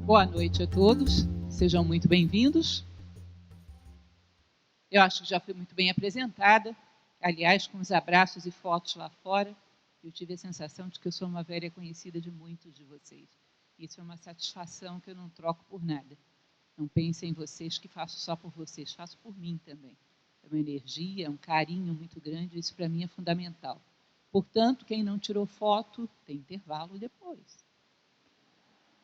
Boa noite a todos, sejam muito bem-vindos. Eu acho que já fui muito bem apresentada, aliás, com os abraços e fotos lá fora, eu tive a sensação de que eu sou uma velha conhecida de muitos de vocês. Isso é uma satisfação que eu não troco por nada. Não pensem em vocês que faço só por vocês, faço por mim também. É uma energia, é um carinho muito grande, isso para mim é fundamental. Portanto, quem não tirou foto, tem intervalo depois.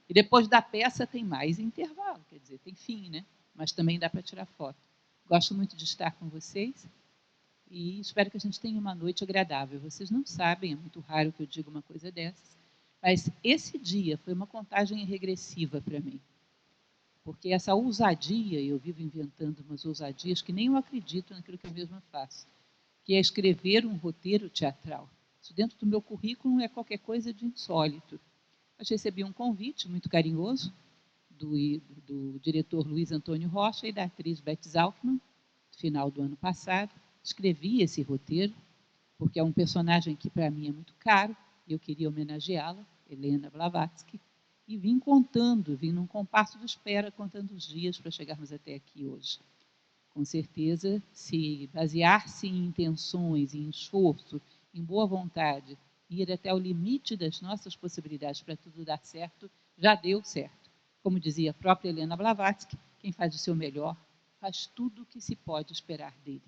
E depois da peça tem mais intervalo, quer dizer, tem fim, né? Mas também dá para tirar foto. Gosto muito de estar com vocês e espero que a gente tenha uma noite agradável. Vocês não sabem, é muito raro que eu diga uma coisa dessas, mas esse dia foi uma contagem regressiva para mim. Porque essa ousadia, eu vivo inventando umas ousadias que nem eu acredito naquilo que eu mesma faço, que é escrever um roteiro teatral. Isso dentro do meu currículo é qualquer coisa de insólito. Mas recebi um convite muito carinhoso do diretor Luiz Antônio Rocha e da atriz Beth Zalkman, no final do ano passado. Escrevi esse roteiro, porque é um personagem que para mim é muito caro, e eu queria homenageá-la, Helena Blavatsky, e vim num compasso de espera, contando os dias para chegarmos até aqui hoje. Com certeza, se basear-se em intenções, em esforço, em boa vontade, ir até o limite das nossas possibilidades para tudo dar certo, já deu certo. Como dizia a própria Helena Blavatsky, quem faz o seu melhor faz tudo o que se pode esperar dele.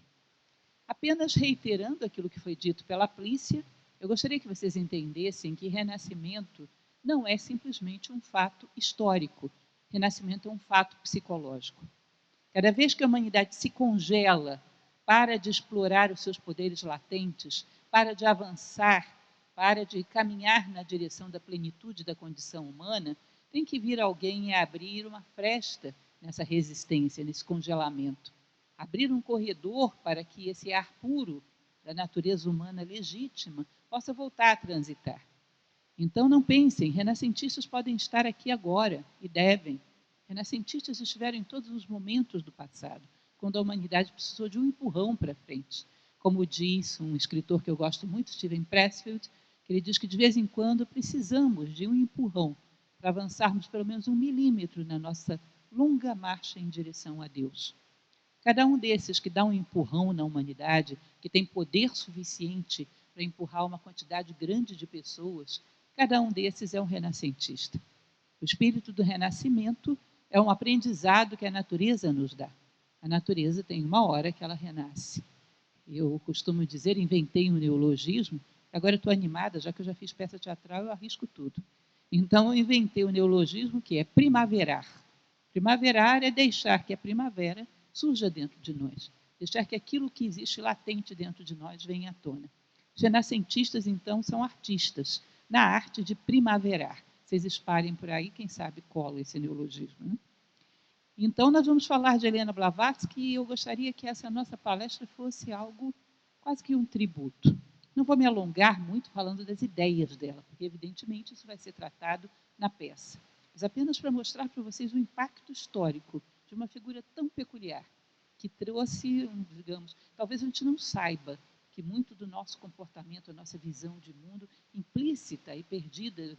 Apenas reiterando aquilo que foi dito pela Plícia, eu gostaria que vocês entendessem que renascimento não é simplesmente um fato histórico. Renascimento é um fato psicológico. Cada vez que a humanidade se congela, para de explorar os seus poderes latentes, para de avançar, para de caminhar na direção da plenitude da condição humana, tem que vir alguém e abrir uma fresta nessa resistência, nesse congelamento. Abrir um corredor para que esse ar puro da natureza humana legítima possa voltar a transitar. Então não pensem, renascentistas podem estar aqui agora, e devem. Renascentistas estiveram em todos os momentos do passado, quando a humanidade precisou de um empurrão para frente. Como diz um escritor que eu gosto muito, Steven Pressfield, que ele diz que de vez em quando precisamos de um empurrão para avançarmos pelo menos 1 milímetro na nossa longa marcha em direção a Deus. Cada um desses que dá um empurrão na humanidade, que tem poder suficiente para empurrar uma quantidade grande de pessoas, cada um desses é um renascentista. O espírito do renascimento é um aprendizado que a natureza nos dá. A natureza tem uma hora que ela renasce. Eu costumo dizer, inventei um neologismo, agora estou animada, já que eu já fiz peça teatral, eu arrisco tudo. Então, eu inventei o neologismo que é primaverar. Primaverar é deixar que a primavera surja dentro de nós, deixar que aquilo que existe latente dentro de nós venha à tona. Os renascentistas, então, são artistas na arte de primaverar. Vocês espalhem por aí, quem sabe cola esse neologismo. Né? Então, nós vamos falar de Helena Blavatsky e eu gostaria que essa nossa palestra fosse algo, quase que um tributo. Não vou me alongar muito falando das ideias dela, porque, evidentemente, isso vai ser tratado na peça. Mas apenas para mostrar para vocês o impacto histórico de uma figura tão peculiar, que trouxe, digamos, talvez a gente não saiba que muito do nosso comportamento, a nossa visão de mundo, implícita e perdida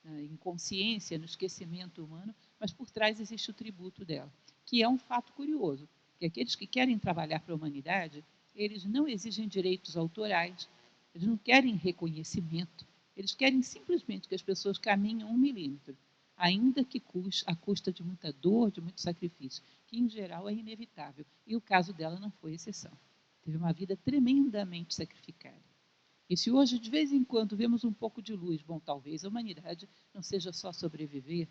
na inconsciência, no esquecimento humano, mas por trás existe o tributo dela, que é um fato curioso, que aqueles que querem trabalhar para a humanidade, eles não exigem direitos autorais, eles não querem reconhecimento, eles querem simplesmente que as pessoas caminhem 1 milímetro, ainda que à custa de muita dor, de muito sacrifício, que em geral é inevitável. E o caso dela não foi exceção. Teve uma vida tremendamente sacrificada. E se hoje, de vez em quando, vemos um pouco de luz, bom, talvez a humanidade não seja só sobreviver,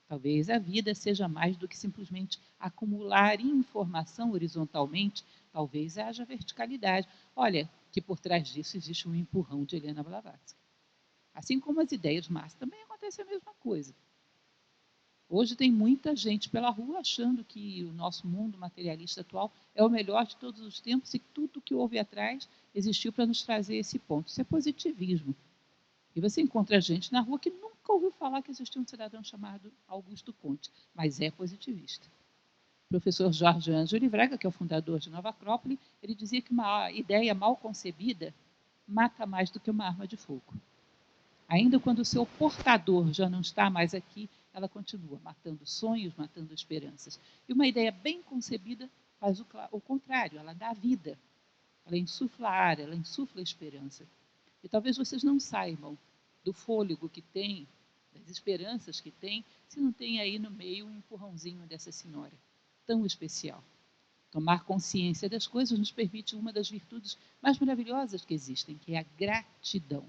talvez a vida seja mais do que simplesmente acumular informação horizontalmente, talvez haja verticalidade. Olha, que por trás disso existe um empurrão de Helena Blavatsky. Assim como as ideias massas, também acontece a mesma coisa. Hoje tem muita gente pela rua achando que o nosso mundo materialista atual é o melhor de todos os tempos e que tudo que houve atrás existiu para nos trazer esse ponto. Isso é positivismo. E você encontra gente na rua que nunca ouviu falar que existia um cidadão chamado Augusto Conte, mas é positivista. O professor Jorge Ângelo Braga, que é o fundador de Nova Acrópole, ele dizia que uma ideia mal concebida mata mais do que uma arma de fogo. Ainda quando o seu portador já não está mais aqui, ela continua matando sonhos, matando esperanças. E uma ideia bem concebida faz o contrário, ela dá vida, ela insufla ar, ela insufla esperança. E talvez vocês não saibam do fôlego que tem, das esperanças que tem, se não tem aí no meio um empurrãozinho dessa senhora, tão especial. Tomar consciência das coisas nos permite uma das virtudes mais maravilhosas que existem, que é a gratidão.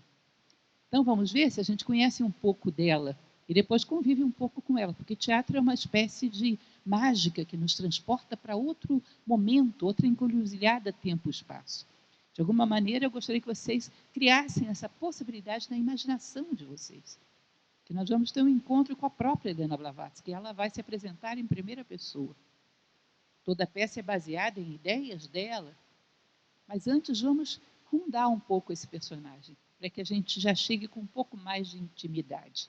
Então vamos ver se a gente conhece um pouco dela e depois convive um pouco com ela, porque teatro é uma espécie de mágica que nos transporta para outro momento, outra encruzilhada tempo e espaço. De alguma maneira, eu gostaria que vocês criassem essa possibilidade na imaginação de vocês. Que nós vamos ter um encontro com a própria Helena Blavatsky, ela vai se apresentar em primeira pessoa. Toda a peça é baseada em ideias dela, mas antes vamos rondar um pouco esse personagem, para que a gente já chegue com um pouco mais de intimidade.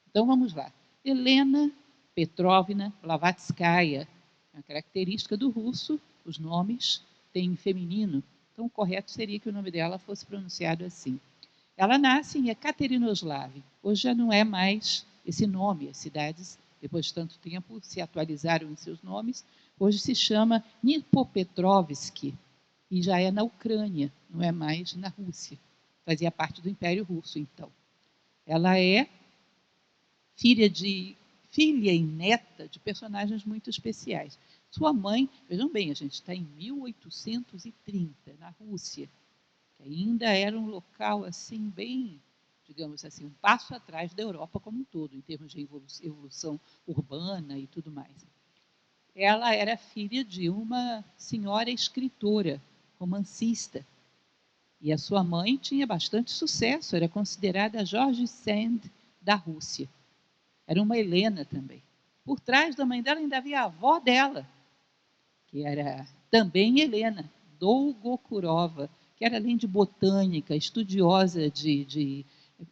Então vamos lá. Helena Petrovna Blavatskaya, é uma característica do russo, os nomes têm feminino, então o correto seria que o nome dela fosse pronunciado assim. Ela nasce em Ekaterinoslav, hoje já não é mais esse nome, as cidades, depois de tanto tempo, se atualizaram em seus nomes, hoje se chama Dnipropetrovsk, e já é na Ucrânia, não é mais na Rússia. Fazia parte do Império Russo, então. Ela é filha e neta de personagens muito especiais. Sua mãe, vejam bem, a gente está em 1830, na Rússia, que ainda era um local assim bem, digamos assim, um passo atrás da Europa como um todo, em termos de evolução urbana e tudo mais. Ela era filha de uma senhora escritora, romancista, e a sua mãe tinha bastante sucesso, era considerada a George Sand da Rússia. Era uma Helena também. Por trás da mãe dela ainda havia a avó dela, que era também Helena, Dolgokurova, que era, além de botânica, estudiosa de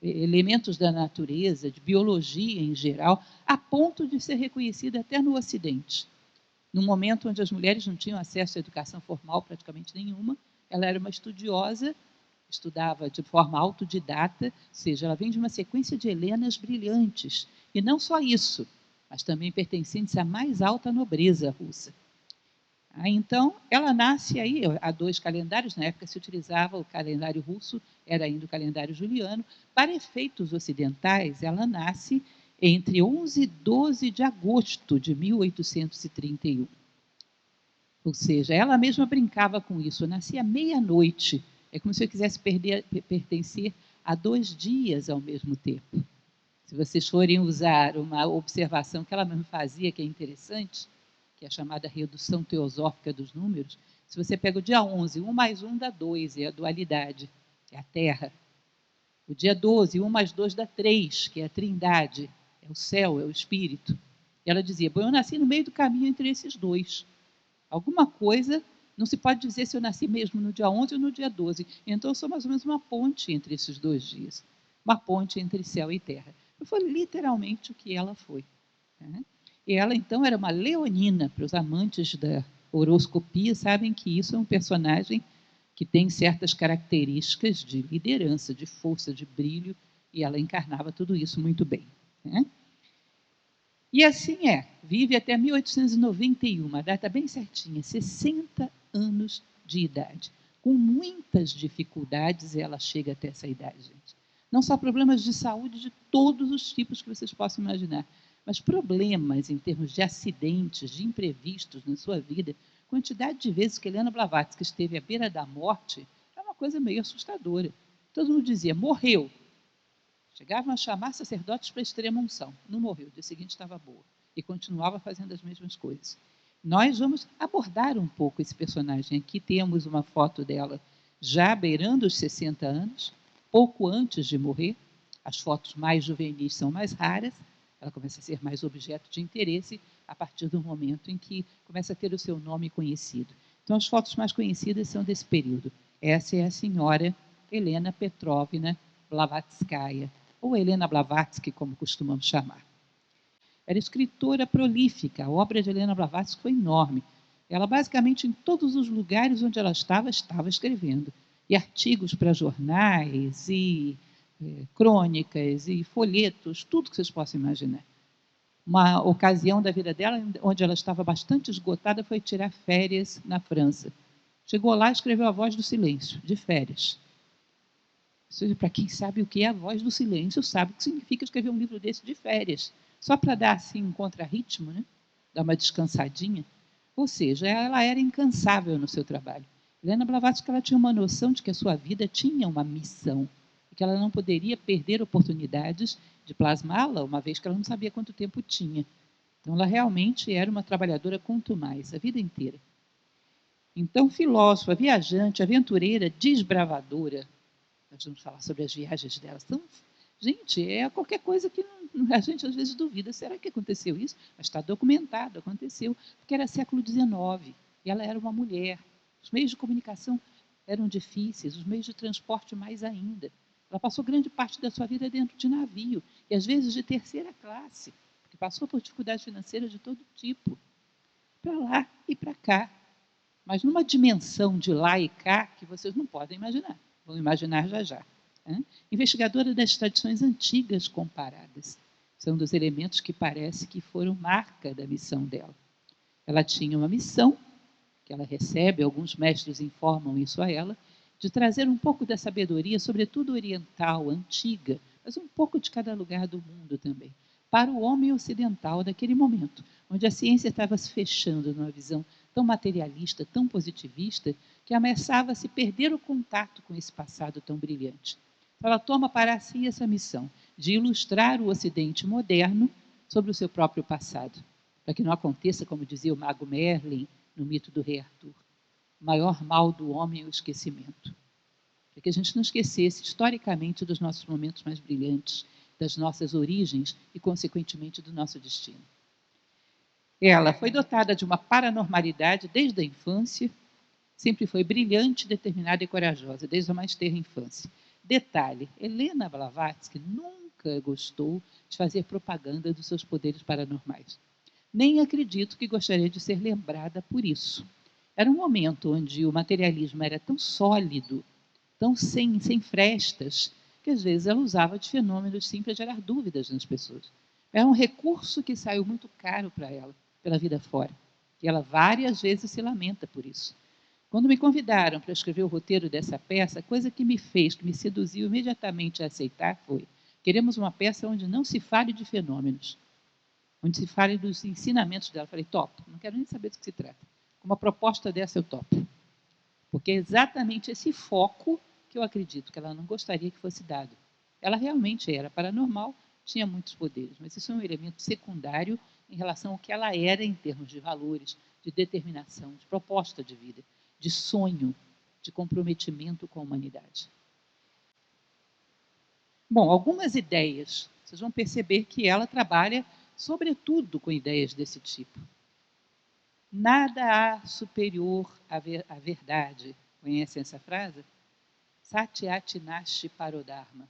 elementos da natureza, de biologia em geral, a ponto de ser reconhecida até no Ocidente. No momento onde as mulheres não tinham acesso à educação formal praticamente nenhuma, ela era uma estudiosa, estudava de forma autodidata, ou seja, ela vem de uma sequência de Helenas brilhantes. E não só isso, mas também pertencentes à mais alta nobreza russa. Então, ela nasce aí, há 2 calendários, na época se utilizava o calendário russo, era ainda o calendário juliano. Para efeitos ocidentais, ela nasce entre 11 e 12 de agosto de 1831. Ou seja, ela mesma brincava com isso, nascia meia-noite. É como se eu quisesse pertencer a 2 dias ao mesmo tempo. Se vocês forem usar uma observação que ela mesma fazia, que é interessante, que é a chamada redução teosófica dos números, se você pega o dia 11, 1 mais 1 dá 2, é a dualidade, é a Terra. O dia 12, 1 mais 2 dá 3, que é a trindade, é o céu, é o espírito. E ela dizia, bom, eu nasci no meio do caminho entre esses 2. Alguma coisa, não se pode dizer se eu nasci mesmo no dia 11 ou no dia 12. Então, eu sou mais ou menos uma ponte entre esses 2 dias. Uma ponte entre céu e terra. Foi literalmente o que ela foi. Né? E ela, então, era uma leonina. Para os amantes da horoscopia, sabem que isso é um personagem que tem certas características de liderança, de força, de brilho, e ela encarnava tudo isso muito bem. Né? E assim vive até 1891, a data bem certinha, 60 anos de idade. Com muitas dificuldades ela chega até essa idade, gente. Não só problemas de saúde de todos os tipos que vocês possam imaginar, mas problemas em termos de acidentes, de imprevistos na sua vida. Quantidade de vezes que Helena Blavatsky esteve à beira da morte é uma coisa meio assustadora. Todo mundo dizia, morreu. Chegavam a chamar sacerdotes para a extrema unção. Não morreu, o dia seguinte estava boa. E continuava fazendo as mesmas coisas. Nós vamos abordar um pouco esse personagem. Aqui temos uma foto dela já beirando os 60 anos, pouco antes de morrer. As fotos mais juvenis são mais raras. Ela começa a ser mais objeto de interesse a partir do momento em que começa a ter o seu nome conhecido. Então, as fotos mais conhecidas são desse período. Essa é a senhora Helena Petrovna Blavatskaya, ou Helena Blavatsky, como costumamos chamar. Era escritora prolífica, a obra de Helena Blavatsky foi enorme. Ela, basicamente, em todos os lugares onde ela estava escrevendo. E artigos para jornais, e crônicas, e folhetos, tudo que vocês possam imaginar. Uma ocasião da vida dela, onde ela estava bastante esgotada, foi tirar férias na França. Chegou lá e escreveu A Voz do Silêncio, de férias. Para quem sabe o que é A Voz do Silêncio, sabe o que significa escrever um livro desse de férias. Só para dar assim um contrarritmo, né? Dar uma descansadinha. Ou seja, ela era incansável no seu trabalho. Helena Blavatsky, ela tinha uma noção de que a sua vida tinha uma missão e que ela não poderia perder oportunidades de plasmá-la, uma vez que ela não sabia quanto tempo tinha. Então, ela realmente era uma trabalhadora quanto mais, a vida inteira. Então, filósofa, viajante, aventureira, desbravadora. Nós vamos falar sobre as viagens dela. Então, gente, é qualquer coisa que a gente às vezes duvida. Será que aconteceu isso? Mas está documentado, aconteceu. Porque era século XIX e ela era uma mulher. Os meios de comunicação eram difíceis, os meios de transporte mais ainda. Ela passou grande parte da sua vida dentro de navio, e às vezes de terceira classe, porque passou por dificuldades financeiras de todo tipo, para lá e para cá. Mas numa dimensão de lá e cá que vocês não podem imaginar. Vão imaginar já já. Investigadora das tradições antigas comparadas. São dos elementos que parece que foram marca da missão dela. Ela tinha uma missão, que ela recebe, alguns mestres informam isso a ela, de trazer um pouco da sabedoria, sobretudo oriental, antiga, mas um pouco de cada lugar do mundo também, para o homem ocidental daquele momento, onde a ciência estava se fechando numa visão tão materialista, tão positivista, que ameaçava se perder o contato com esse passado tão brilhante. Então, ela toma para si essa missão de ilustrar o Ocidente moderno sobre o seu próprio passado, para que não aconteça, como dizia o mago Merlin, no mito do rei Arthur, o maior mal do homem é o esquecimento. Para que a gente não esquecesse historicamente dos nossos momentos mais brilhantes, das nossas origens e, consequentemente, do nosso destino. Ela foi dotada de uma paranormalidade desde a infância, sempre foi brilhante, determinada e corajosa, desde a mais tenra infância. Detalhe, Helena Blavatsky nunca gostou de fazer propaganda dos seus poderes paranormais. Nem acredito que gostaria de ser lembrada por isso. Era um momento onde o materialismo era tão sólido, tão sem frestas, que às vezes ela usava de fenômenos sim para gerar dúvidas nas pessoas. Era um recurso que saiu muito caro para ela, pela vida fora. E ela várias vezes se lamenta por isso. Quando me convidaram para escrever o roteiro dessa peça, a coisa que me seduziu imediatamente a aceitar foi: queremos uma peça onde não se fale de fenômenos, onde se fale dos ensinamentos dela. Eu falei, topo, não quero nem saber do que se trata. Com uma proposta dessa, eu topo. Porque é exatamente esse foco que eu acredito que ela não gostaria que fosse dado. Ela realmente era paranormal, tinha muitos poderes, mas isso é um elemento secundário em relação ao que ela era em termos de valores, de determinação, de proposta de vida, de sonho, de comprometimento com a humanidade. Bom, algumas ideias. Vocês vão perceber que ela trabalha, sobretudo, com ideias desse tipo. Nada há superior à verdade. Conhecem essa frase? Satyati Nashti Parodharma.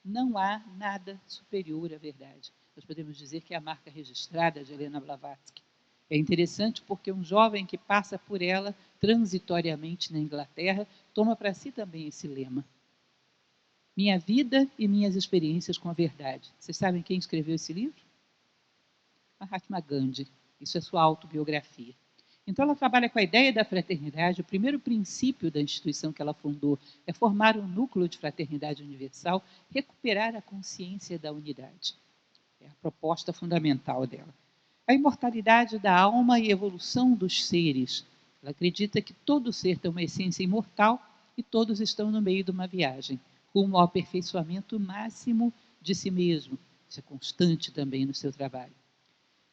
Não há nada superior à verdade. Nós podemos dizer que é a marca registrada de Helena Blavatsky. É interessante porque um jovem que passa por ela transitoriamente na Inglaterra toma para si também esse lema. Minha vida e minhas experiências com a verdade. Vocês sabem quem escreveu esse livro? Mahatma Gandhi. Isso é sua autobiografia. Então, ela trabalha com a ideia da fraternidade. O primeiro princípio da instituição que ela fundou é formar um núcleo de fraternidade universal, recuperar a consciência da unidade. É a proposta fundamental dela. A imortalidade da alma e evolução dos seres. Ela acredita que todo ser tem uma essência imortal e todos estão no meio de uma viagem, rumo ao aperfeiçoamento máximo de si mesmo. Isso é constante também no seu trabalho.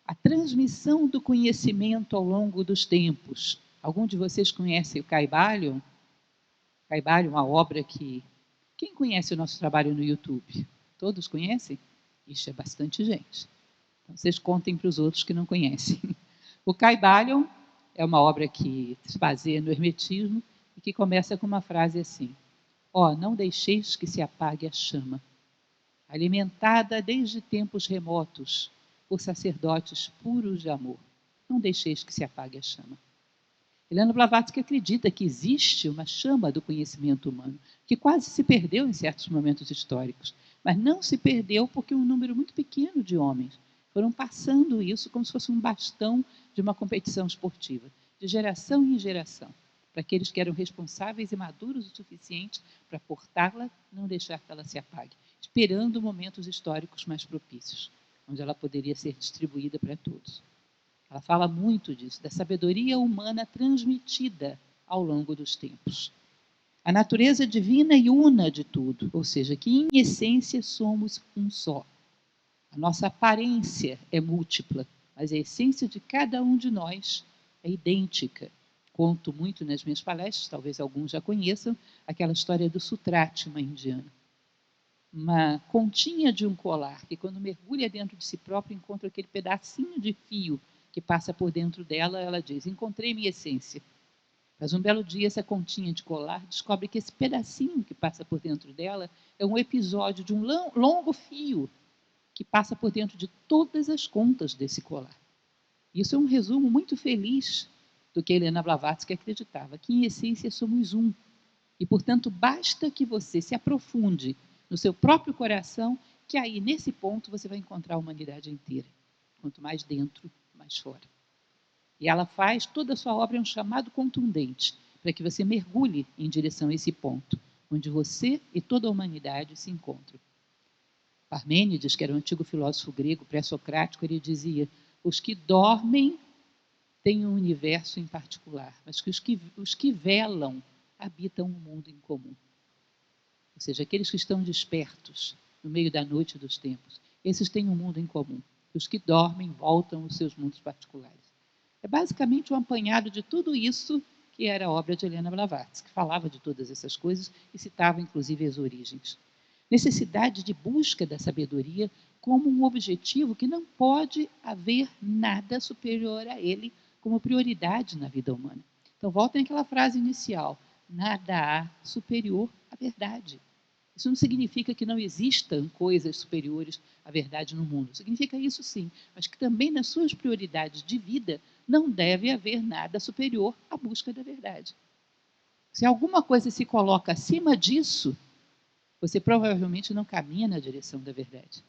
A transmissão do conhecimento ao longo dos tempos. Algum de vocês conhece o Kybalion? Kybalion, uma obra que... Quem conhece o nosso trabalho no YouTube? Todos conhecem? Isso é bastante gente. Então, vocês contem para os outros que não conhecem. O Kybalion é uma obra que se baseia no hermetismo e que começa com uma frase assim: não deixeis que se apague a chama, alimentada desde tempos remotos por sacerdotes puros de amor. Não deixeis que se apague a chama. Helena Blavatsky acredita que existe uma chama do conhecimento humano, que quase se perdeu em certos momentos históricos, mas não se perdeu porque um número muito pequeno de homens foram passando isso como se fosse um bastão de uma competição esportiva, de geração em geração, para aqueles que eram responsáveis e maduros o suficiente para portá-la, não deixar que ela se apague, esperando momentos históricos mais propícios, onde ela poderia ser distribuída para todos. Ela fala muito disso, da sabedoria humana transmitida ao longo dos tempos. A natureza divina e una de tudo, ou seja, que em essência somos um só. A nossa aparência é múltipla, mas a essência de cada um de nós é idêntica. Conto muito nas minhas palestras, talvez alguns já conheçam, aquela história do Sutrátima indiano. Uma continha de um colar, que quando mergulha dentro de si próprio, encontra aquele pedacinho de fio que passa por dentro dela, ela diz, encontrei minha essência. Mas um belo dia, essa continha de colar descobre que esse pedacinho que passa por dentro dela é um episódio de um longo fio que passa por dentro de todas as contas desse colar. Isso é um resumo muito feliz do que Helena Blavatsky acreditava, que em essência somos um. E, portanto, basta que você se aprofunde no seu próprio coração, que aí, nesse ponto, você vai encontrar a humanidade inteira. Quanto mais dentro, mais fora. E ela faz, toda a sua obra é um chamado contundente, para que você mergulhe em direção a esse ponto, onde você e toda a humanidade se encontram. Parmênides, que era um antigo filósofo grego pré-socrático, ele dizia, os que dormem têm um universo em particular, mas que os que velam habitam um mundo em comum. Ou seja, aqueles que estão despertos no meio da noite dos tempos, esses têm um mundo em comum. Os que dormem voltam aos seus mundos particulares. É basicamente um apanhado de tudo isso que era a obra de Helena Blavatsky, que falava de todas essas coisas e citava, inclusive, as origens. Necessidade de busca da sabedoria como um objetivo que não pode haver nada superior a ele como prioridade na vida humana. Então, voltem àquela frase inicial, nada há superior à verdade. Isso não significa que não existam coisas superiores à verdade no mundo. Significa isso sim, mas que também nas suas prioridades de vida não deve haver nada superior à busca da verdade. Se alguma coisa se coloca acima disso, você provavelmente não caminha na direção da verdade.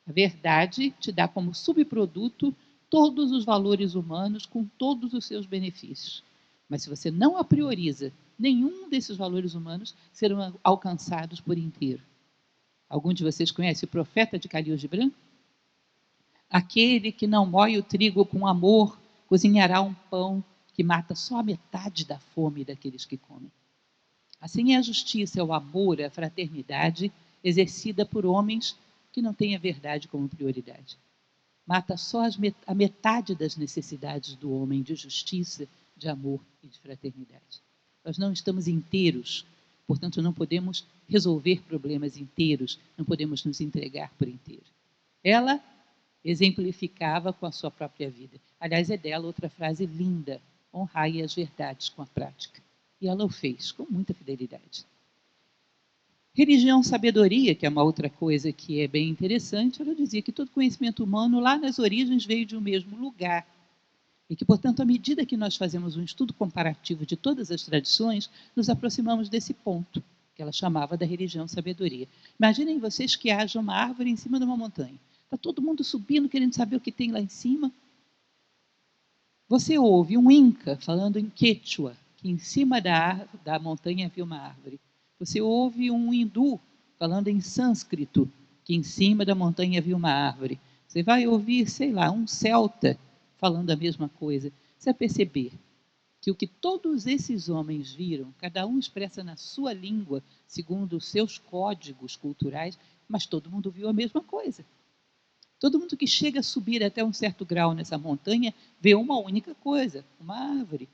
A verdade te dá como subproduto todos os valores humanos com todos os seus benefícios. Mas se você não a prioriza, nenhum desses valores humanos serão alcançados por inteiro. Algum de vocês conhece o profeta de Khalil Gibran? Aquele que não moe o trigo com amor, cozinhará um pão que mata só a metade da fome daqueles que comem. Assim é a justiça, o amor, a fraternidade exercida por homens que não têm a verdade como prioridade. Mata só a metade das necessidades do homem de justiça, de amor e de fraternidade. Nós não estamos inteiros, portanto não podemos resolver problemas inteiros, não podemos nos entregar por inteiro. Ela exemplificava com a sua própria vida. Aliás, é dela outra frase linda, honrai as verdades com a prática. E ela o fez com muita fidelidade. Religião, sabedoria, que é uma outra coisa que é bem interessante, ela dizia que todo conhecimento humano lá nas origens veio de um mesmo lugar. E que, portanto, à medida que nós fazemos um estudo comparativo de todas as tradições, nos aproximamos desse ponto, que ela chamava da religião, sabedoria. Imaginem vocês que haja uma árvore em cima de uma montanha. Está todo mundo subindo, querendo saber o que tem lá em cima. Você ouve um inca falando em quechua, que em cima da montanha havia uma árvore. Você ouve um hindu falando em sânscrito, que em cima da montanha havia uma árvore. Você vai ouvir, sei lá, um celta falando a mesma coisa. Você vai perceber que o que todos esses homens viram, cada um expressa na sua língua, segundo os seus códigos culturais, mas todo mundo viu a mesma coisa. Todo mundo que chega a subir até um certo grau nessa montanha vê uma única coisa, uma árvore.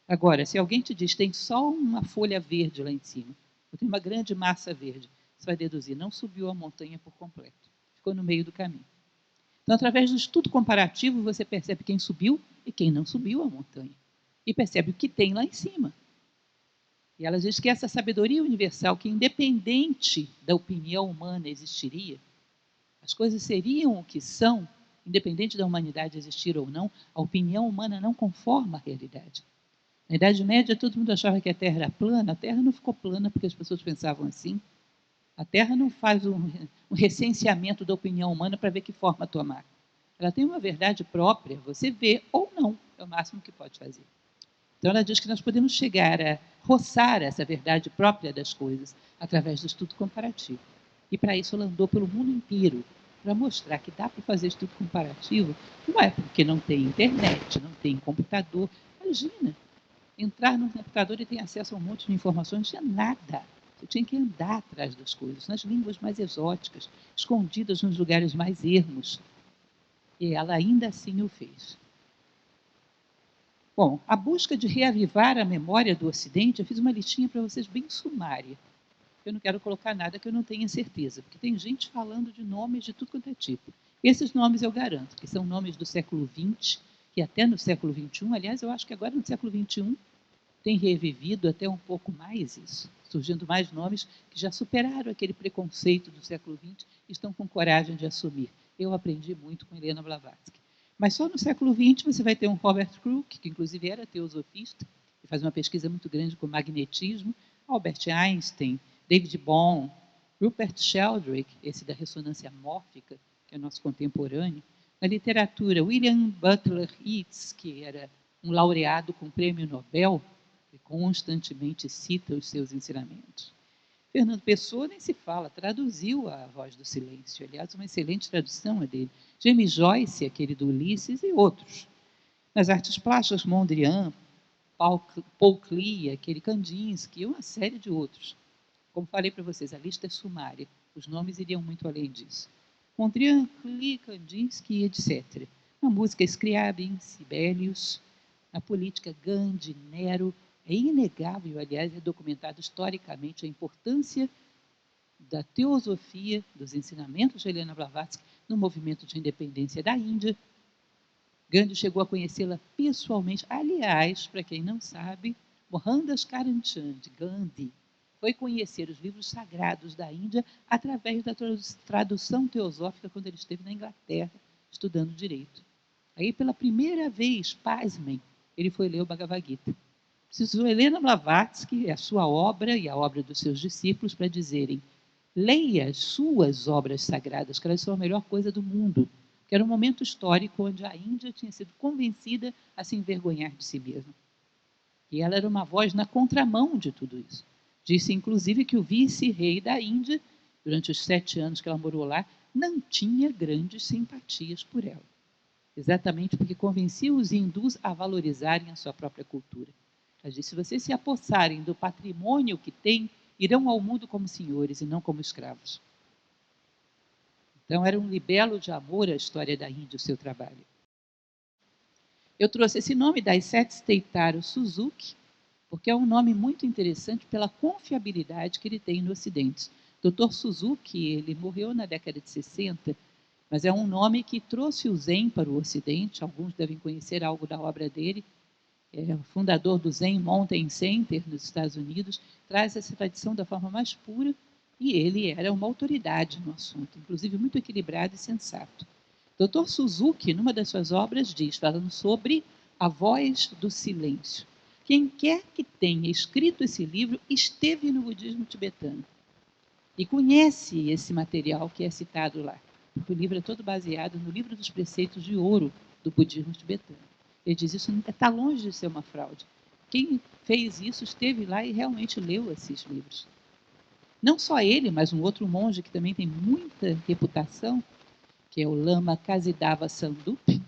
Agora, se alguém te diz tem só uma folha verde lá em cima, ou tem uma grande massa verde, você vai deduzir, não subiu a montanha por completo, ficou no meio do caminho. Então, através do estudo comparativo, você percebe quem subiu e quem não subiu a montanha. E percebe o que tem lá em cima. E ela diz que essa sabedoria universal, que independente da opinião humana existiria, as coisas seriam o que são, independente da humanidade existir ou não, a opinião humana não conforma a realidade. Na Idade Média, todo mundo achava que a Terra era plana. A Terra não ficou plana porque as pessoas pensavam assim. A Terra não faz um recenseamento da opinião humana para ver que forma tomar. Ela tem uma verdade própria, você vê ou não, é o máximo que pode fazer. Então, ela diz que nós podemos chegar a roçar essa verdade própria das coisas através do estudo comparativo. E, para isso, ela andou pelo mundo inteiro, para mostrar que dá para fazer estudo comparativo. Não é porque não tem internet, não tem computador. Imagina, entrar num computador e ter acesso a um monte de informações, não tinha nada. Você tinha que andar atrás das coisas, nas línguas mais exóticas, escondidas nos lugares mais ermos. E ela ainda assim o fez. Bom, a busca de reavivar a memória do Ocidente, eu fiz uma listinha para vocês bem sumária. Eu não quero colocar nada que eu não tenha certeza, porque tem gente falando de nomes de tudo quanto é tipo. Esses nomes eu garanto, que são nomes do século XX, que até no século XXI, aliás, eu acho que agora no século XXI tem revivido até um pouco mais isso, surgindo mais nomes que já superaram aquele preconceito do século XX e estão com coragem de assumir. Eu aprendi muito com Helena Blavatsky. Mas só no século XX você vai ter um Robert Crook, que inclusive era teosofista, e faz uma pesquisa muito grande com magnetismo, Albert Einstein, David Bohm, Rupert Sheldrake, esse da ressonância mórfica, que é nosso contemporâneo. Na literatura, William Butler Yeats, que era um laureado com prêmio Nobel, que constantemente cita os seus ensinamentos. Fernando Pessoa nem se fala, traduziu A Voz do Silêncio, aliás, uma excelente tradução é dele. James Joyce, aquele do Ulisses, e outros. Nas artes plásticas, Mondrian, Paul Klee, aquele Kandinsky, e uma série de outros. Como falei para vocês, a lista é sumária, os nomes iriam muito além disso. Mondrian, Klee, Kandinsky, etc. Na música, Scriabin, Sibelius. Na política, Gandhi, Nero. É inegável, aliás, é documentado historicamente a importância da teosofia, dos ensinamentos de Helena Blavatsky no movimento de independência da Índia. Gandhi chegou a conhecê-la pessoalmente. Aliás, para quem não sabe, Mohandas Karamchand Gandhi foi conhecer os livros sagrados da Índia através da tradução teosófica quando ele esteve na Inglaterra estudando direito. Aí, pela primeira vez, pasmem, ele foi ler o Bhagavad Gita. Precisou Helena Blavatsky, a sua obra e a obra dos seus discípulos, para dizerem: leia as suas obras sagradas, que elas são a melhor coisa do mundo. Que era um momento histórico onde a Índia tinha sido convencida a se envergonhar de si mesma. E ela era uma voz na contramão de tudo isso. Disse, inclusive, que o vice-rei da Índia, durante os 7 anos que ela morou lá, não tinha grandes simpatias por ela. Exatamente porque convencia os hindus a valorizarem a sua própria cultura. Ela disse, se vocês se apossarem do patrimônio que têm, irão ao mundo como senhores e não como escravos. Então, era um libelo de amor à história da Índia, o seu trabalho. Eu trouxe esse nome, Daisetsu Teitaro Suzuki, porque é um nome muito interessante pela confiabilidade que ele tem no Ocidente. Dr. Suzuki, ele morreu na década de 60, mas é um nome que trouxe o Zen para o Ocidente. Alguns devem conhecer algo da obra dele. É o fundador do Zen Mountain Center, nos Estados Unidos, traz essa tradição da forma mais pura, e ele era uma autoridade no assunto, inclusive muito equilibrado e sensato. Dr. Suzuki, numa das suas obras, diz, falando sobre a voz do silêncio. Quem quer que tenha escrito esse livro esteve no budismo tibetano e conhece esse material que é citado lá, porque o livro é todo baseado no livro dos preceitos de ouro do budismo tibetano. Ele diz, isso está longe de ser uma fraude. Quem fez isso esteve lá e realmente leu esses livros. Não só ele, mas um outro monge que também tem muita reputação, que é o Lama Kasidava Sandup,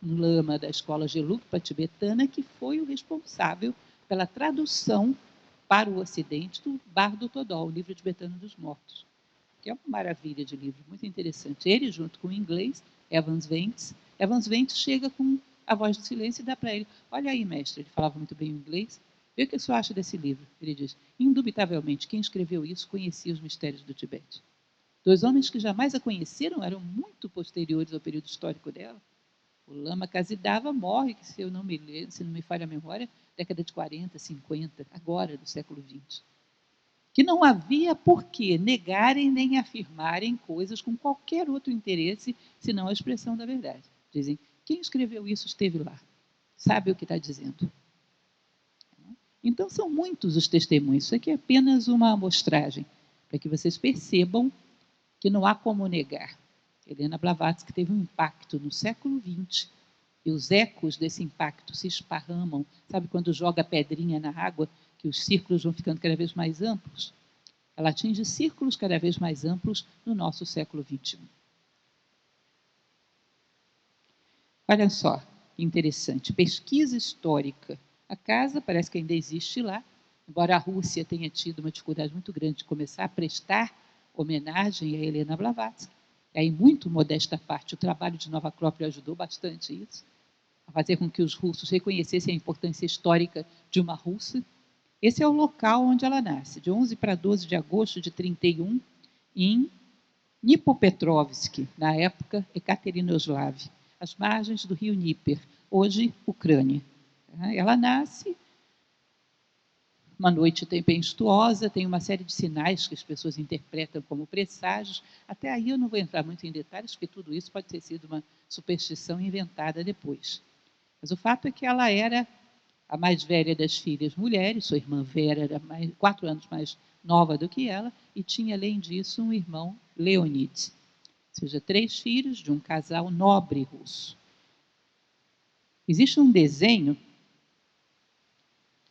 um lama da escola Gelugpa tibetana, que foi o responsável pela tradução para o Ocidente do Bardo Thodol, o livro tibetano dos mortos, que é uma maravilha de livro, muito interessante. Ele, junto com o inglês, Evans Wentz chega com A Voz do Silêncio e dá para ele, olha aí, mestre, ele falava muito bem o inglês, vê o que o senhor acha desse livro? Ele diz, indubitavelmente, quem escreveu isso conhecia os mistérios do Tibete. 2 homens que jamais a conheceram, eram muito posteriores ao período histórico dela. O Lama Kasidava morre, que se não me falha a memória, década de 40, 50, agora do século XX. Que não havia por que negarem nem afirmarem coisas com qualquer outro interesse, senão a expressão da verdade. Dizem, quem escreveu isso esteve lá, sabe o que está dizendo. Então, são muitos os testemunhos. Isso aqui é apenas uma amostragem, para que vocês percebam que não há como negar. Helena Blavatsky teve um impacto no século XX, e os ecos desse impacto se esparramam. Sabe quando joga pedrinha na água, que os círculos vão ficando cada vez mais amplos? Ela atinge círculos cada vez mais amplos no nosso século XXI. Olha só, que interessante. Pesquisa histórica. A casa parece que ainda existe lá, embora a Rússia tenha tido uma dificuldade muito grande de começar a prestar homenagem a Helena Blavatsky. E aí, muito modesta parte, o trabalho de Nova Acrópole ajudou bastante isso, a fazer com que os russos reconhecessem a importância histórica de uma russa. Esse é o local onde ela nasce, de 11 para 12 de agosto de 31, em Dnipropetrovsk, na época Ekaterinoslav, às margens do rio Dnieper, hoje Ucrânia. Ela nasce uma noite tempestuosa, tem uma série de sinais que as pessoas interpretam como presságios. Até aí eu não vou entrar muito em detalhes, porque tudo isso pode ter sido uma superstição inventada depois. Mas o fato é que ela era a mais velha das filhas mulheres, sua irmã Vera era 4 anos mais nova do que ela, e tinha, além disso, um irmão, Leonid. Ou seja, 3 filhos de um casal nobre russo. Existe um desenho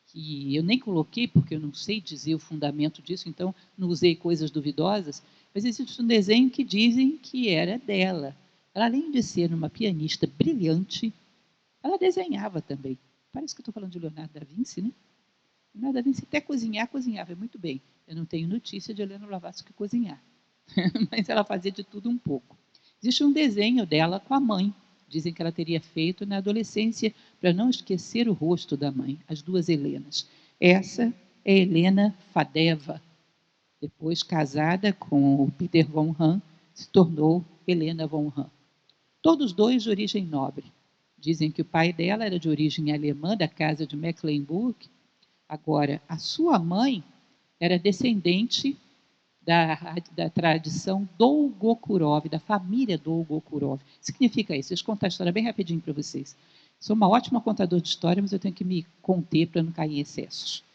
que eu nem coloquei, porque eu não sei dizer o fundamento disso, então não usei coisas duvidosas, mas existe um desenho que dizem que era dela. Ela, além de ser uma pianista brilhante, ela desenhava também. Parece que eu estou falando de Leonardo da Vinci, né? Leonardo da Vinci até cozinhava muito bem. Eu não tenho notícia de Helena Blavatsky cozinhar, mas ela fazia de tudo um pouco. Existe um desenho dela com a mãe. Dizem que ela teria feito na adolescência para não esquecer o rosto da mãe, as 2 Helenas. Essa é Helena Fadeva. Depois, casada com o Peter von Hahn, se tornou Helena von Hahn. Todos 2 de origem nobre. Dizem que o pai dela era de origem alemã, da casa de Mecklenburg. Agora, a sua mãe era descendente da tradição Dolgokurov, da família Dolgokurov. O que significa isso? Deixa eu contar a história bem rapidinho para vocês. Sou uma ótima contadora de história, mas eu tenho que me conter para não cair em excessos.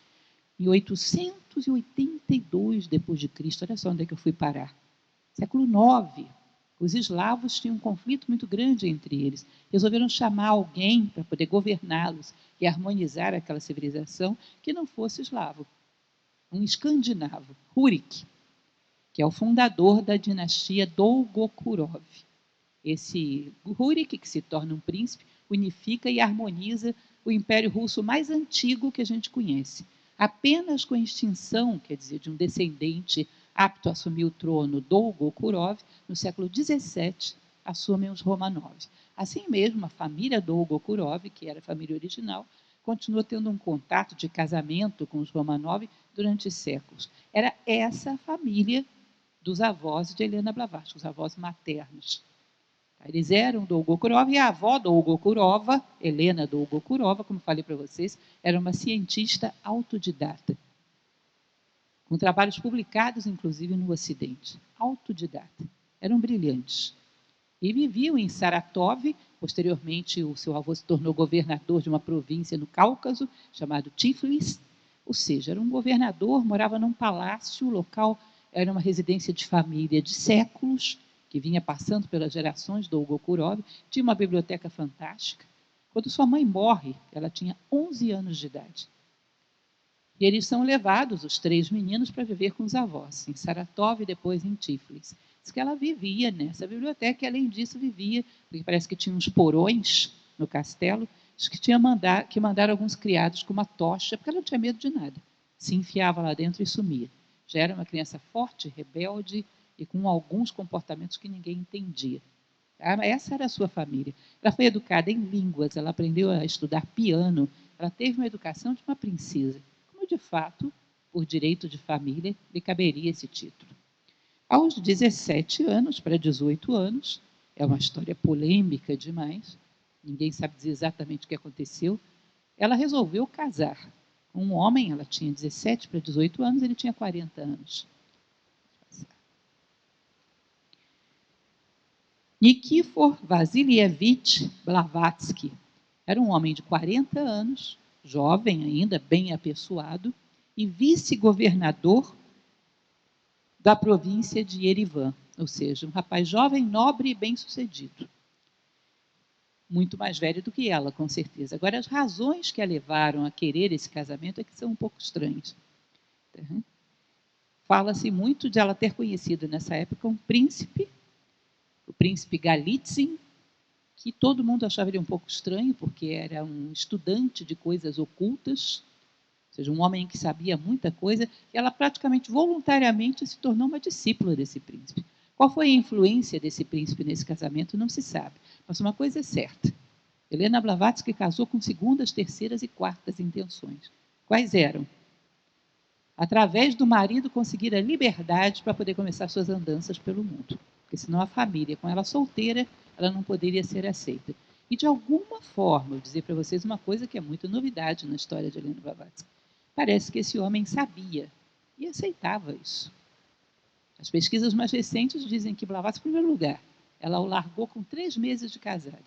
Em 882 depois de Cristo, olha só onde é que eu fui parar. Século IX, os eslavos tinham um conflito muito grande entre eles. Resolveram chamar alguém para poder governá-los e harmonizar aquela civilização que não fosse eslavo. Um escandinavo, Rurik, que é o fundador da dinastia Dolgokurov. Esse Rurik, que se torna um príncipe, unifica e harmoniza o Império Russo mais antigo que a gente conhece. Apenas com a extinção, quer dizer, de um descendente apto a assumir o trono, Dolgokurov, no século XVII, assumem os Romanov. Assim mesmo, a família Dolgokurov, que era a família original, continua tendo um contato de casamento com os Romanov durante séculos. Era essa família dos avós de Helena Blavatsky, os avós maternos. Eles eram Dolgokurov e a avó Dolgokurova, Helena Dolgokurova, como falei para vocês, era uma cientista autodidata, com trabalhos publicados, inclusive, no Ocidente. Autodidata. Eram brilhantes. E viviam em Saratov. Posteriormente, o seu avô se tornou governador de uma província no Cáucaso, chamado Tiflis. Ou seja, era um governador, morava num palácio, o local era uma residência de família de séculos, que vinha passando pelas gerações do Dolgokurov, tinha uma biblioteca fantástica. Quando sua mãe morre, ela tinha 11 anos de idade. E eles são levados, os 3 meninos, para viver com os avós, em Saratov e depois em Tiflis. Diz que ela vivia nessa biblioteca e, além disso, vivia, porque parece que tinha uns porões no castelo, diz que mandaram alguns criados com uma tocha, porque ela não tinha medo de nada. Se enfiava lá dentro e sumia. Já era uma criança forte, rebelde e com alguns comportamentos que ninguém entendia. Essa era a sua família. Ela foi educada em línguas, ela aprendeu a estudar piano, ela teve uma educação de uma princesa, como de fato, por direito de família, lhe caberia esse título. Aos 17 anos para 18 anos, é uma história polêmica demais, ninguém sabe dizer exatamente o que aconteceu, ela resolveu casar. Um homem, ela tinha 17 para 18 anos, ele tinha 40 anos. Nikifor Vassilievich Blavatsky era um homem de 40 anos, jovem ainda, bem apessoado, e vice-governador da província de Erivan. ou seja, um rapaz jovem, nobre e bem-sucedido. Muito mais velho do que ela, com certeza. Agora, as razões que a levaram a querer esse casamento é que são um pouco estranhas. Fala-se muito de ela ter conhecido nessa época um príncipe, o príncipe Galitzin, que todo mundo achava ele um pouco estranho, porque era um estudante de coisas ocultas, ou seja, um homem que sabia muita coisa, e ela praticamente voluntariamente se tornou uma discípula desse príncipe. Qual foi a influência desse príncipe nesse casamento, não se sabe. Mas uma coisa é certa, Helena Blavatsky casou com segundas, terceiras e quartas intenções. Quais eram? Através do marido conseguir a liberdade para poder começar suas andanças pelo mundo. Porque senão a família, com ela solteira, ela não poderia ser aceita. E de alguma forma, vou dizer para vocês uma coisa que é muito novidade na história de Helena Blavatsky. Parece que esse homem sabia e aceitava isso. As pesquisas mais recentes dizem que Blavatsky, em primeiro lugar, ela o largou com 3 meses de casada.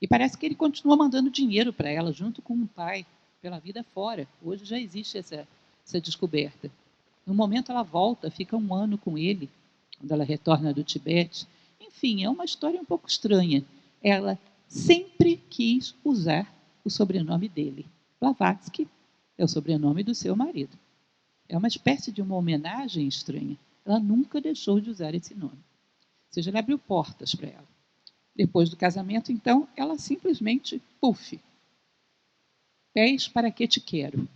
E parece que ele continua mandando dinheiro para ela, junto com o pai, pela vida fora. Hoje já existe essa descoberta. No momento ela volta, fica 1 ano com ele, quando ela retorna do Tibete. Enfim, é uma história um pouco estranha. Ela sempre quis usar o sobrenome dele. Blavatsky é o sobrenome do seu marido. É uma espécie de uma homenagem estranha. Ela nunca deixou de usar esse nome. Ou seja, ele abriu portas para ela. Depois do casamento, então, ela simplesmente, puf, pés para que te quero.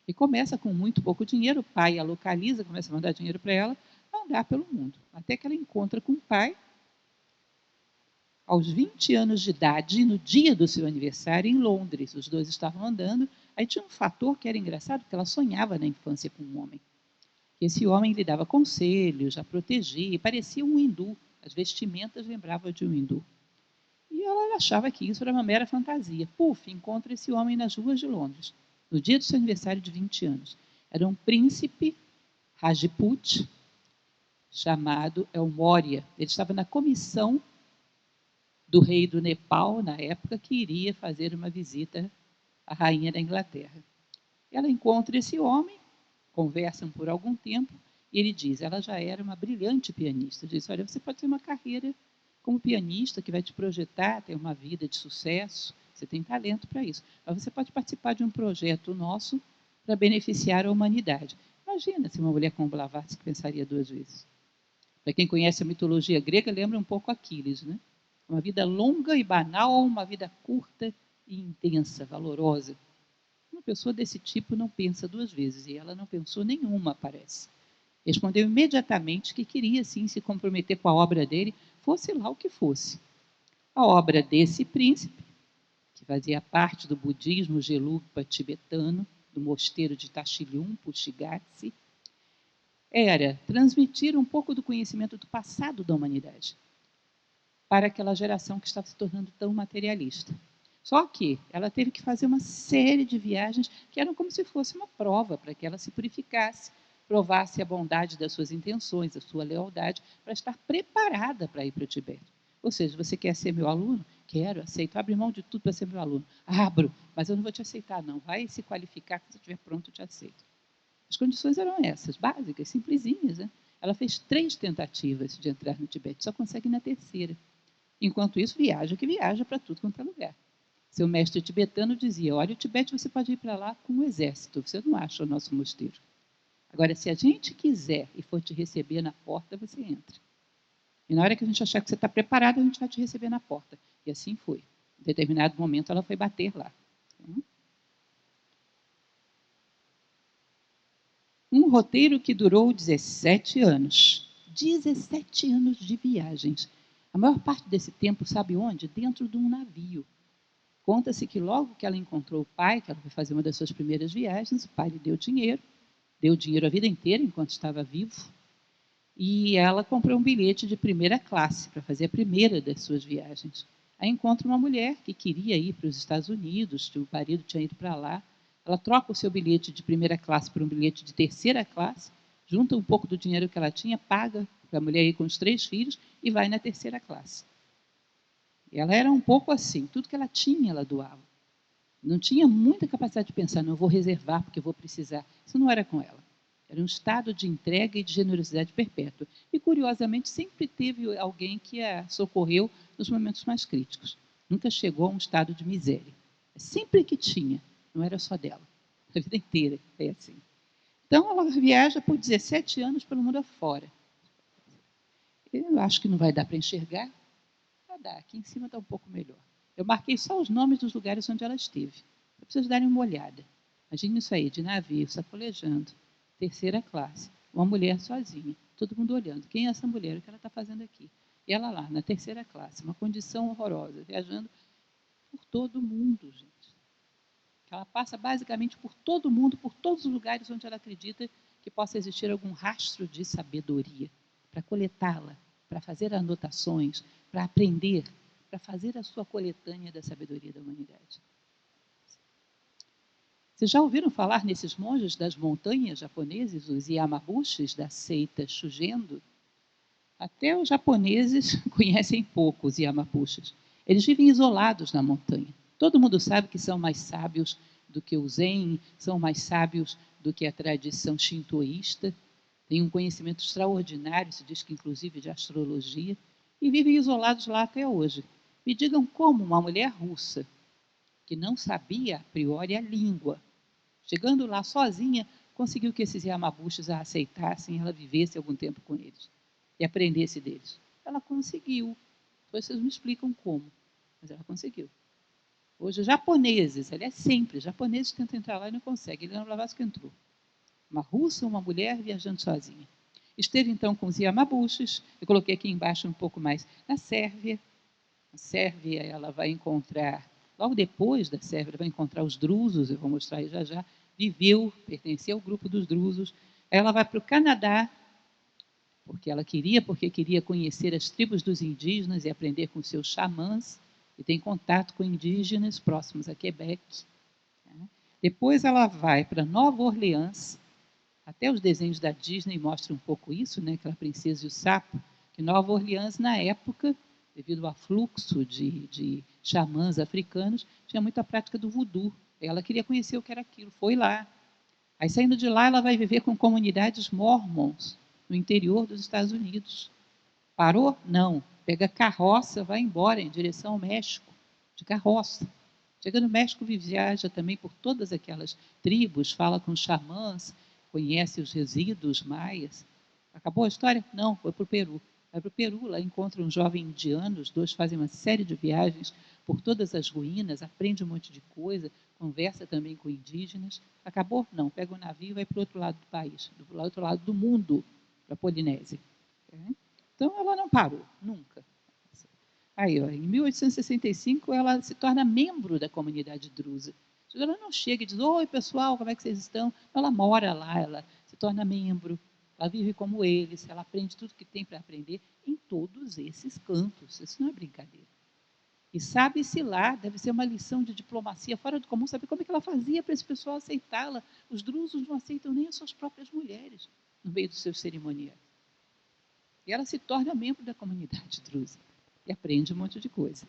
E começa com muito pouco dinheiro, o pai a localiza, começa a mandar dinheiro para ela, a andar pelo mundo. Até que ela encontra com o pai, aos 20 anos de idade, no dia do seu aniversário, em Londres. Os dois estavam andando. Aí tinha um fator que era engraçado, porque ela sonhava na infância com um homem. Esse homem lhe dava conselhos, a protegia, e parecia um hindu. As vestimentas lembravam de um hindu. E ela achava que isso era uma mera fantasia. Puf, encontra esse homem nas ruas de Londres, no dia do seu aniversário de 20 anos. Era um príncipe Rajput, chamado El Moria. Ele estava na comissão do rei do Nepal, na época, que iria fazer uma visita à rainha da Inglaterra. Ela encontra esse homem, conversam por algum tempo, e ele diz, ela já era uma brilhante pianista, diz, olha, você pode ter uma carreira como pianista que vai te projetar, ter uma vida de sucesso, você tem talento para isso, mas você pode participar de um projeto nosso para beneficiar a humanidade. Imagina se uma mulher como Blavatsky pensaria 2 vezes. Para quem conhece a mitologia grega, lembra um pouco Aquiles, né? Uma vida longa e banal, uma vida curta e intensa, valorosa. Uma pessoa desse tipo não pensa 2 vezes, e ela não pensou nenhuma, parece. Respondeu imediatamente que queria, sim, se comprometer com a obra dele, fosse lá o que fosse. A obra desse príncipe, que fazia parte do budismo Gelugpa tibetano, do mosteiro de Tashilhum, Pushigatsi, era transmitir um pouco do conhecimento do passado da humanidade para aquela geração que estava se tornando tão materialista. Só que ela teve que fazer uma série de viagens que eram como se fosse uma prova para que ela se purificasse, provasse a bondade das suas intenções, a sua lealdade, para estar preparada para ir para o Tibete. Ou seja, você quer ser meu aluno? Quero, aceito. Abre mão de tudo para ser meu aluno. Abro, mas eu não vou te aceitar, não. Vai se qualificar, quando você estiver pronto, eu te aceito. As condições eram essas, básicas, simplesinhas. Né? Ela fez 3 tentativas de entrar no Tibete, só consegue na 3ª. Enquanto isso, viaja para tudo quanto é lugar. Seu mestre tibetano dizia, olha, o Tibete você pode ir para lá com um exército, você não acha o nosso mosteiro. Agora, se a gente quiser e for te receber na porta, você entra. E na hora que a gente achar que você está preparado, a gente vai te receber na porta. E assim foi. Em determinado momento, ela foi bater lá. Um roteiro que durou 17 anos. 17 anos de viagens. A maior parte desse tempo, sabe onde? Dentro de um navio. Conta-se que logo que ela encontrou o pai, que ela foi fazer uma das suas primeiras viagens, o pai lhe deu dinheiro a vida inteira enquanto estava vivo, e ela comprou um bilhete de primeira classe para fazer a primeira das suas viagens. Aí encontra uma mulher que queria ir para os Estados Unidos, que o marido tinha ido para lá. Ela troca o seu bilhete de primeira classe por um bilhete de 3ª classe, junta um pouco do dinheiro que ela tinha, paga para a mulher ir com os 3 filhos e vai na 3ª classe. Ela era um pouco assim, tudo que ela tinha, ela doava. Não tinha muita capacidade de pensar, não, eu vou reservar porque eu vou precisar. Isso não era com ela. Era um estado de entrega e de generosidade perpétua. E, curiosamente, sempre teve alguém que a socorreu nos momentos mais críticos. Nunca chegou a um estado de miséria. Sempre que tinha, não era só dela. A vida inteira é assim. Então, ela viaja por 17 anos pelo mundo afora. Eu acho que não vai dar para enxergar. Vai dar, aqui em cima está um pouco melhor. Eu marquei só os nomes dos lugares onde ela esteve. Para vocês darem uma olhada. Imagine isso aí, de navio, sacolejando, terceira classe, uma mulher sozinha, todo mundo olhando. Quem é essa mulher? O que ela está fazendo aqui? E ela lá, na terceira classe, uma condição horrorosa, viajando por todo o mundo, gente. Ela passa basicamente por todo o mundo, por todos os lugares onde ela acredita que possa existir algum rastro de sabedoria, para coletá-la, para fazer anotações, para aprender, para fazer a sua coletânea da sabedoria da humanidade. Vocês já ouviram falar nesses monges das montanhas japoneses, os Yamabushis, da seita Shugendo? Até os japoneses conhecem pouco os Yamabushis. Eles vivem isolados na montanha. Todo mundo sabe que são mais sábios do que o Zen, são mais sábios do que a tradição shintoísta, têm um conhecimento extraordinário, se diz que inclusive de astrologia, e vivem isolados lá até hoje. Me digam como uma mulher russa, que não sabia a priori a língua, chegando lá sozinha, conseguiu que esses Yamabushis a aceitassem e ela vivesse algum tempo com eles e aprendesse deles. Ela conseguiu. Vocês me explicam como, mas ela conseguiu. Hoje, japoneses, aliás, sempre, japoneses tentam entrar lá e não conseguem. Helena Blavatsky entrou. Uma russa, uma mulher viajando sozinha. Esteve, então, com os Yamabushis. Eu coloquei aqui embaixo um pouco mais na Sérvia. Na Sérvia, ela vai encontrar, logo depois da Sérvia, ela vai encontrar os drusos, eu vou mostrar aí já já. Viveu, pertencia ao grupo dos drusos. Ela vai para o Canadá, porque queria conhecer as tribos dos indígenas e aprender com seus xamãs, e tem contato com indígenas próximos a Quebec. Depois ela vai para Nova Orleans, até os desenhos da Disney mostram um pouco isso, né? Aquela princesa e o sapo, que Nova Orleans, na época, devido ao afluxo de xamãs africanos, tinha muita prática do voodoo. Ela queria conhecer o que era aquilo, foi lá. Aí, saindo de lá, ela vai viver com comunidades mormons, no interior dos Estados Unidos. Parou? Não. Pega carroça, vai embora em direção ao México, de carroça. Chega no México, viaja também por todas aquelas tribos, fala com os xamãs, conhece os resíduos maias. Acabou a história? Não, foi para o Peru. Vai para o Peru, lá encontra um jovem indiano, os dois fazem uma série de viagens por todas as ruínas, aprende um monte de coisa, conversa também com indígenas. Acabou? Não, pega o navio e vai para o outro lado do país, do outro lado do mundo, para a Polinésia. Então, ela não parou, nunca. Aí, ó, em 1865, ela se torna membro da comunidade drusa. Ela não chega e diz, oi, pessoal, como é que vocês estão? Ela mora lá, ela se torna membro, ela vive como eles, ela aprende tudo que tem para aprender em todos esses cantos. Isso não é brincadeira. E sabe-se lá, deve ser uma lição de diplomacia fora do comum, saber como é que ela fazia para esse pessoal aceitá-la. Os drusos não aceitam nem as suas próprias mulheres no meio dos seus cerimoniais. E ela se torna membro da comunidade drusa e aprende um monte de coisa.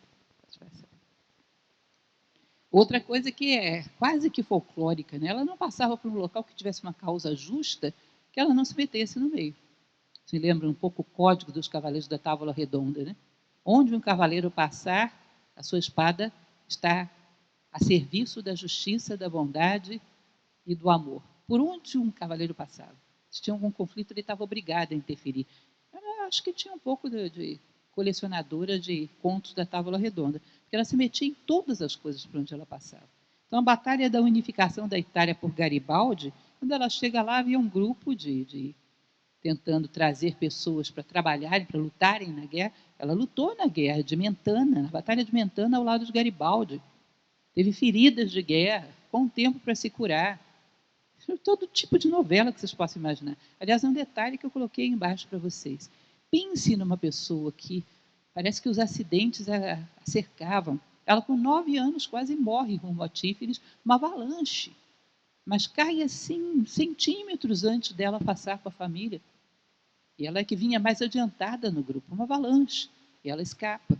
Outra coisa que é quase que folclórica, né? Ela não passava por um local que tivesse uma causa justa que ela não se metesse no meio. Se lembra um pouco o código dos cavaleiros da Távola Redonda, né? Onde um cavaleiro passar, a sua espada está a serviço da justiça, da bondade e do amor. Por onde um cavaleiro passava, se tinha algum conflito, ele estava obrigado a interferir. Eu acho que tinha um pouco de colecionadora de contos da Távola Redonda, porque ela se metia em todas as coisas por onde ela passava. Então, a batalha da unificação da Itália por Garibaldi, quando ela chega lá, havia um grupo tentando trazer pessoas para trabalharem, para lutarem na guerra. Ela lutou na guerra de Mentana, na batalha de Mentana, ao lado de Garibaldi. Teve feridas de guerra, com tempo para se curar. Todo tipo de novela que vocês possam imaginar. Aliás, é um detalhe que eu coloquei embaixo para vocês. Pense numa pessoa que parece que os acidentes a cercavam. Ela, com 9 anos, quase morre rumo a Tíflis, uma avalanche. Mas cai assim, centímetros antes dela passar com a família. E ela é que vinha mais adiantada no grupo, uma avalanche. E ela escapa.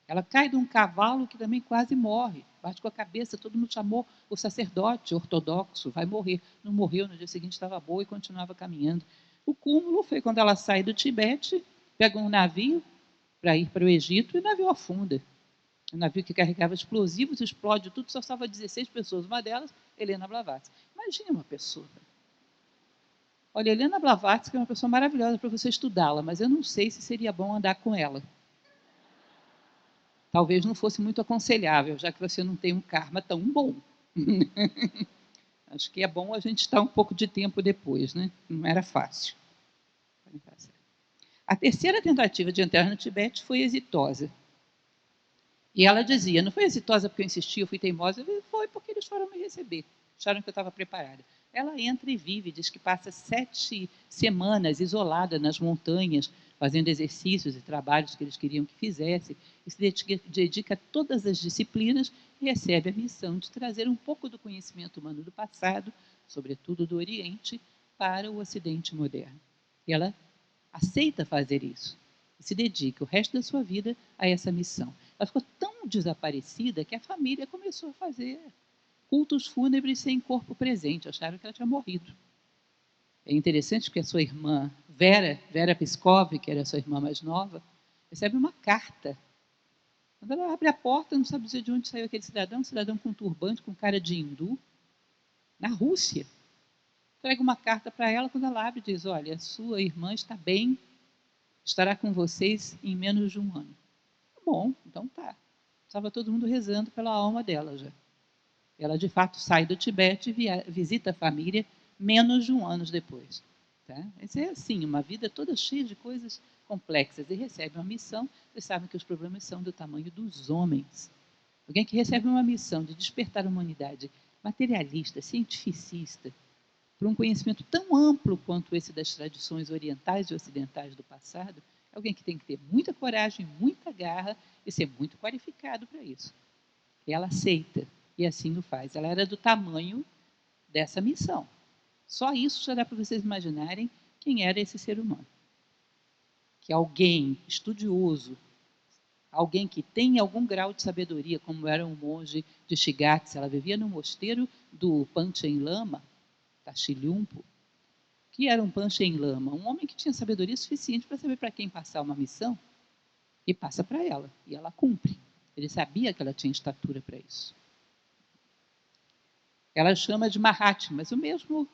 Ela cai de um cavalo que também quase morre. bate com a cabeça, todo mundo chamou o sacerdote ortodoxo, vai morrer. Não morreu, no dia seguinte estava boa e continuava caminhando. O cúmulo foi quando ela sai do Tibete, pega um navio para ir para o Egito e o navio afunda. Um navio que carregava explosivos, explode tudo, só salva 16 pessoas. Uma delas, Helena Blavatsky. Imagine uma pessoa. Olha, Helena Blavatsky é uma pessoa maravilhosa para você estudá-la, mas eu não sei se seria bom andar com ela. Talvez não fosse muito aconselhável, já que você não tem um karma tão bom. Acho que é bom a gente estar um pouco de tempo depois, né? Não era fácil. A terceira tentativa de entrar no Tibete foi exitosa. E ela dizia, não foi exitosa porque eu insisti, eu fui teimosa, foi porque eles foram me receber, acharam que eu estava preparada. Ela entra e vive, diz que passa 7 semanas isolada nas montanhas, fazendo exercícios e trabalhos que eles queriam que fizesse, e se dedica a todas as disciplinas e recebe a missão de trazer um pouco do conhecimento humano do passado, sobretudo do Oriente, para o Ocidente moderno. E ela aceita fazer isso e se dedica o resto da sua vida a essa missão. Ela ficou tão desaparecida que a família começou a fazer cultos fúnebres sem corpo presente, acharam que ela tinha morrido. É interessante porque a sua irmã, Vera Pskov, que era a sua irmã mais nova, recebe uma carta. Quando ela abre a porta, não sabe dizer de onde saiu aquele cidadão, um cidadão com turbante, com cara de hindu, na Rússia. Entrega uma carta para ela, quando ela abre, diz, olha, a sua irmã está bem, estará com vocês em menos de um ano. Bom, então tá. Estava todo mundo rezando pela alma dela já. Ela, de fato, sai do Tibete e visita a família menos de um ano depois. Tá? Isso é assim, uma vida toda cheia de coisas complexas. E recebe uma missão, vocês sabem que os problemas são do tamanho dos homens. Alguém que recebe uma missão de despertar a humanidade materialista, cientificista, por um conhecimento tão amplo quanto esse das tradições orientais e ocidentais do passado, é alguém que tem que ter muita coragem, muita garra e ser muito qualificado para isso. E ela aceita, e assim o faz. Ela era do tamanho dessa missão. Só isso já dá para vocês imaginarem quem era esse ser humano. Que alguém estudioso, alguém que tem algum grau de sabedoria, como era um monge de Shigatse, ela vivia no mosteiro do Panchen Lama, Tashilhumpo, que era um Panchen Lama, um homem que tinha sabedoria suficiente para saber para quem passar uma missão, e passa para ela, e ela cumpre. Ele sabia que ela tinha estatura para isso. Ela chama de Mahatma, mas o mesmo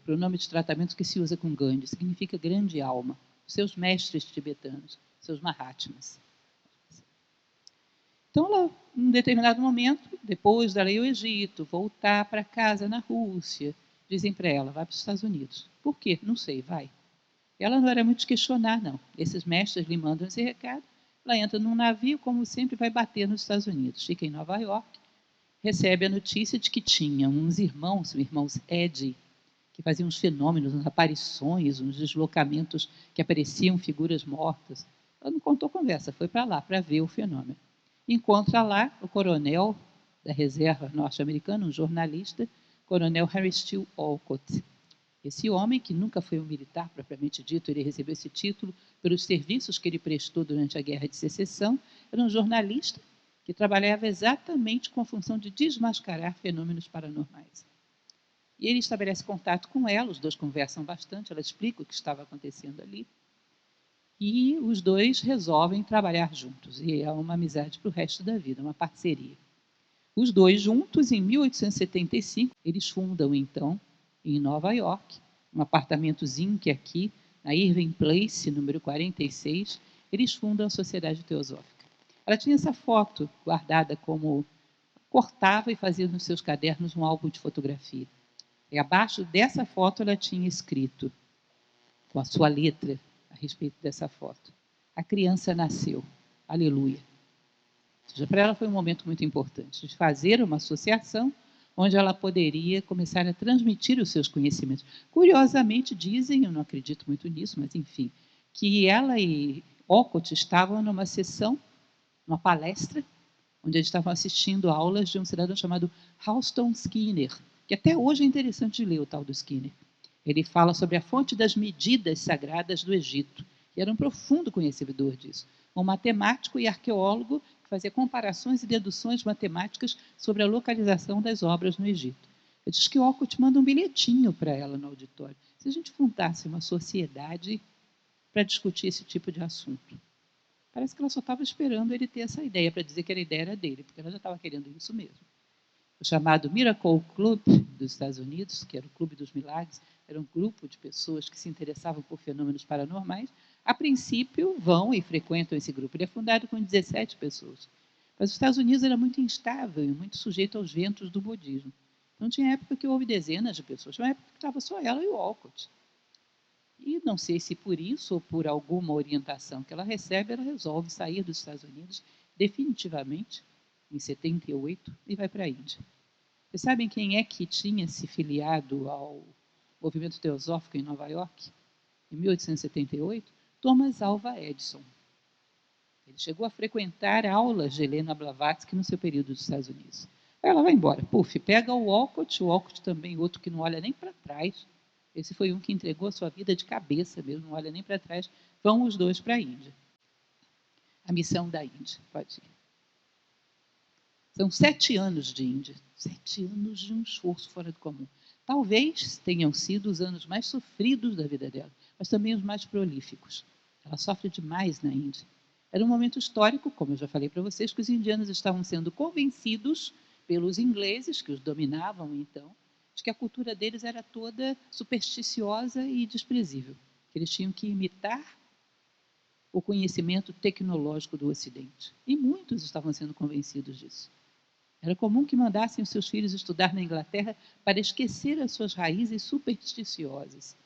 pronome de tratamento que se usa com Gandhi, significa grande alma. Seus mestres tibetanos, seus Mahatmas. Então, ela, em um determinado momento, depois dela ir ao Egito, voltar para casa na Rússia, dizem para ela, vai para os Estados Unidos. Por quê? Não sei, vai. Ela não era muito de questionar, não. Esses mestres lhe mandam esse recado, ela entra num navio, como sempre, vai bater nos Estados Unidos. Fica em Nova York, recebe a notícia de que tinha uns irmãos, os irmãos Ed, que faziam uns fenômenos, umas aparições, uns deslocamentos que apareciam figuras mortas. Ela não contou conversa, foi para lá para ver o fenômeno. Encontra lá o coronel da reserva norte-americana, um jornalista, coronel Harry Steele Olcott. Esse homem, que nunca foi um militar propriamente dito, ele recebeu esse título pelos serviços que ele prestou durante a Guerra de Secessão, era um jornalista que trabalhava exatamente com a função de desmascarar fenômenos paranormais. E ele estabelece contato com ela, os dois conversam bastante, ela explica o que estava acontecendo ali, e os dois resolvem trabalhar juntos, e é uma amizade para o resto da vida, uma parceria. Os dois juntos, em 1875, eles fundam, então, em Nova York, um apartamentozinho que é aqui, na Irving Place, número 46, eles fundam a Sociedade Teosófica. Ela tinha essa foto guardada como cortava e fazia nos seus cadernos um álbum de fotografia. E abaixo dessa foto ela tinha escrito, com a sua letra, a respeito dessa foto, a criança nasceu, aleluia. Ou seja, para ela foi um momento muito importante, de fazer uma associação onde ela poderia começar a transmitir os seus conhecimentos. Curiosamente, dizem, eu não acredito muito nisso, mas enfim, que ela e Olcott estavam numa sessão, numa palestra, onde eles estavam assistindo aulas de um cidadão chamado Houston Skinner, que até hoje é interessante de ler o tal do Skinner. Ele fala sobre a fonte das medidas sagradas do Egito, e era um profundo conhecedor disso. Um matemático e arqueólogo que fazia comparações e deduções matemáticas sobre a localização das obras no Egito. Ela diz que Olcott manda um bilhetinho para ela no auditório. Se a gente fundasse uma sociedade para discutir esse tipo de assunto. Parece que ela só estava esperando ele ter essa ideia, para dizer que a ideia era dele, porque ela já estava querendo isso mesmo. O chamado Miracle Club dos Estados Unidos, que era o Clube dos Milagres, era um grupo de pessoas que se interessavam por fenômenos paranormais. A princípio, vão e frequentam esse grupo. Ele é fundado com 17 pessoas. Mas os Estados Unidos era muito instável e muito sujeito aos ventos do budismo. Então, tinha época que houve dezenas de pessoas, tinha época que estava só ela e o Olcott. E não sei se por isso ou por alguma orientação que ela recebe, ela resolve sair dos Estados Unidos definitivamente, em 78, e vai para a Índia. Vocês sabem quem é que tinha se filiado ao movimento teosófico em Nova York, em 1878? Thomas Alva Edison. Ele chegou a frequentar aulas de Helena Blavatsky no seu período dos Estados Unidos. Aí ela vai embora. Puf, pega o Olcott também, outro que não olha nem para trás. Esse foi um que entregou a sua vida de cabeça mesmo, não olha nem para trás. Vão os dois para a Índia. A missão da Índia, pode ir. São 7 anos de Índia, 7 anos de um esforço fora do comum. Talvez tenham sido os anos mais sofridos da vida dela, mas também os mais prolíficos. Ela sofre demais na Índia. Era um momento histórico, como eu já falei para vocês, que os indianos estavam sendo convencidos pelos ingleses, que os dominavam então, de que a cultura deles era toda supersticiosa e desprezível, que eles tinham que imitar o conhecimento tecnológico do Ocidente. E muitos estavam sendo convencidos disso. Era comum que mandassem os seus filhos estudar na Inglaterra para esquecer as suas raízes supersticiosas.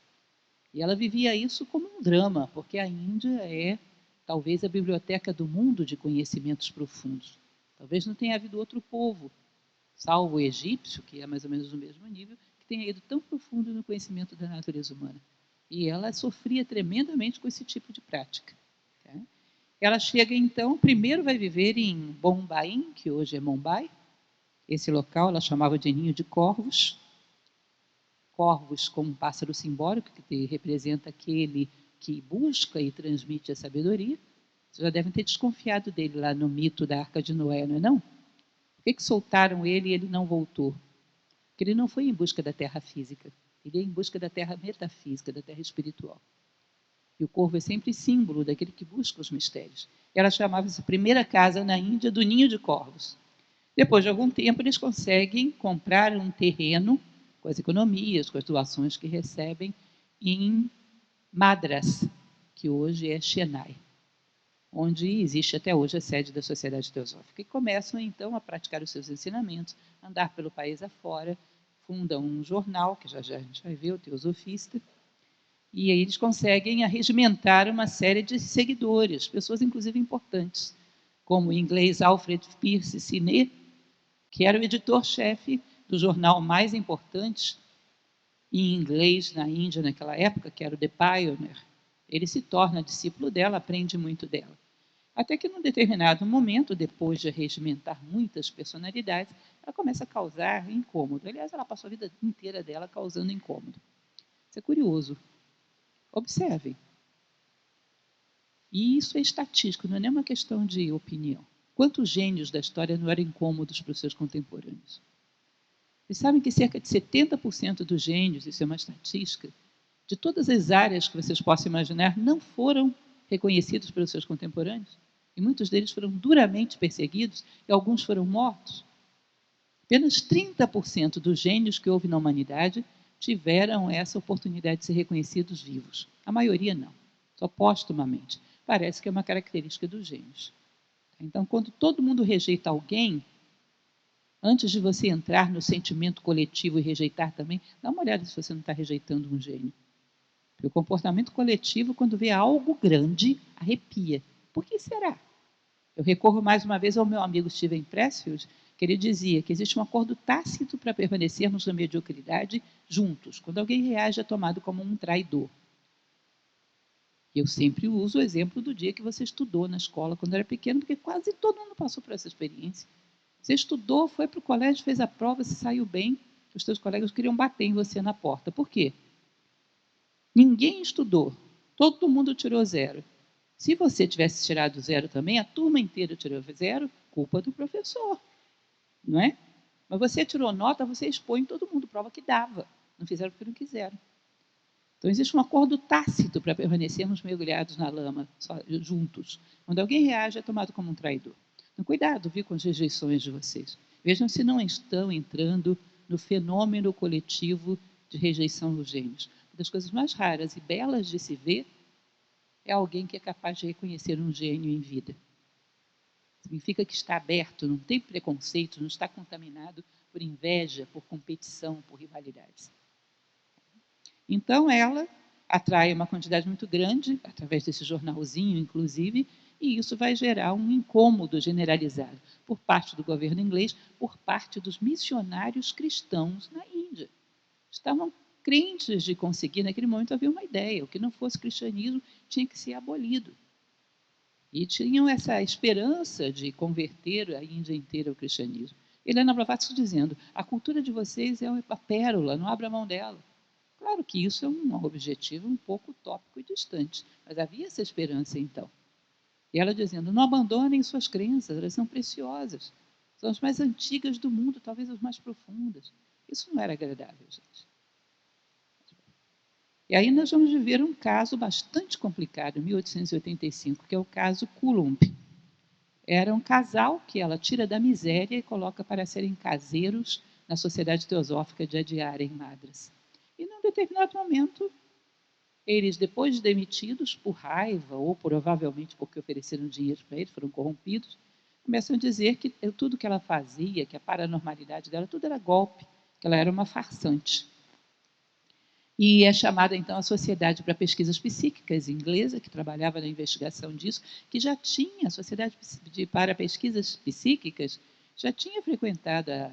E ela vivia isso como um drama, porque a Índia é talvez a biblioteca do mundo de conhecimentos profundos. Talvez não tenha havido outro povo, salvo o egípcio, que é mais ou menos do mesmo nível, que tenha ido tão profundo no conhecimento da natureza humana. E ela sofria tremendamente com esse tipo de prática. Tá? Ela chega, então, primeiro vai viver em Bombaim, que hoje é Mumbai. Esse local ela chamava de Ninho de Corvos. Corvos como um pássaro simbólico, que representa aquele que busca e transmite a sabedoria. Vocês já devem ter desconfiado dele lá no mito da Arca de Noé, não é não? Por que soltaram ele e ele não voltou? Porque ele não foi em busca da terra física, ele é em busca da terra metafísica, da terra espiritual. E o corvo é sempre símbolo daquele que busca os mistérios. Ela chamava essa primeira casa na Índia do Ninho de Corvos. Depois de algum tempo, eles conseguem comprar um terreno, com as economias, com as doações que recebem, em Madras, que hoje é Chennai, onde existe até hoje a sede da Sociedade Teosófica. E começam, então, a praticar os seus ensinamentos, andar pelo país afora, fundam um jornal, que já a gente vai ver, o Teosofista, e aí eles conseguem arregimentar uma série de seguidores, pessoas inclusive importantes, como o inglês Alfred Pierce Siné, que era o editor-chefe do jornal mais importante em inglês na Índia naquela época, que era o The Pioneer. Ele se torna discípulo dela, aprende muito dela. Até que, num determinado momento, depois de regimentar muitas personalidades, ela começa a causar incômodo. Aliás, ela passou a vida inteira dela causando incômodo. Isso é curioso. Observem. E isso é estatístico, não é nem uma questão de opinião. Quantos gênios da história não eram incômodos para os seus contemporâneos? Vocês sabem que cerca de 70% dos gênios, isso é uma estatística, de todas as áreas que vocês possam imaginar, não foram reconhecidos pelos seus contemporâneos? E muitos deles foram duramente perseguidos e alguns foram mortos. Apenas 30% dos gênios que houve na humanidade tiveram essa oportunidade de ser reconhecidos vivos. A maioria não, só póstumamente. Parece que é uma característica dos gênios. Então, quando todo mundo rejeita alguém, antes de você entrar no sentimento coletivo e rejeitar também, dá uma olhada se você não está rejeitando um gênio. Porque o comportamento coletivo, quando vê algo grande, arrepia. Por que será? Eu recorro mais uma vez ao meu amigo Steven Pressfield, que ele dizia que existe um acordo tácito para permanecermos na mediocridade juntos, quando alguém reage é tomado como um traidor. Eu sempre uso o exemplo do dia que você estudou na escola quando era pequeno, porque quase todo mundo passou por essa experiência. Você estudou, foi para o colégio, fez a prova, se saiu bem, os seus colegas queriam bater em você na porta. Por quê? Ninguém estudou, todo mundo tirou 0. Se você tivesse tirado 0 também, a turma inteira tirou 0, culpa do professor, não é? Mas você tirou nota, você expõe todo mundo, prova que dava. Não fizeram porque não quiseram. Então, existe um acordo tácito para permanecermos mergulhados na lama, juntos. Quando alguém reage, é tomado como um traidor. Então, cuidado, viu, com as rejeições de vocês. Vejam se não estão entrando no fenômeno coletivo de rejeição dos gênios. Uma das coisas mais raras e belas de se ver é alguém que é capaz de reconhecer um gênio em vida. Significa que está aberto, não tem preconceito, não está contaminado por inveja, por competição, por rivalidades. Então, ela atrai uma quantidade muito grande, através desse jornalzinho, inclusive, e isso vai gerar um incômodo generalizado por parte do governo inglês, por parte dos missionários cristãos na Índia. Estavam crentes de conseguir, naquele momento, haver uma ideia. O que não fosse cristianismo tinha que ser abolido. E tinham essa esperança de converter a Índia inteira ao cristianismo. Helena Blavatsky dizendo, a cultura de vocês é uma pérola, não abra mão dela. Claro que isso é um objetivo um pouco utópico e distante, mas havia essa esperança então. E ela dizendo, não abandonem suas crenças, elas são preciosas. São as mais antigas do mundo, talvez as mais profundas. Isso não era agradável, gente. E aí nós vamos viver um caso bastante complicado, em 1885, que é o caso Coulomb. Era um casal que ela tira da miséria e coloca para serem caseiros na Sociedade Teosófica de Adyar, em Madras. E, num determinado momento, eles, depois de demitidos por raiva, ou provavelmente porque ofereceram dinheiro para eles, foram corrompidos, começam a dizer que tudo que ela fazia, que a paranormalidade dela, tudo era golpe, que ela era uma farsante. E é chamada, então, a Sociedade para Pesquisas Psíquicas, inglesa, que trabalhava na investigação disso, que já tinha, a Sociedade para Pesquisas Psíquicas, já tinha frequentado a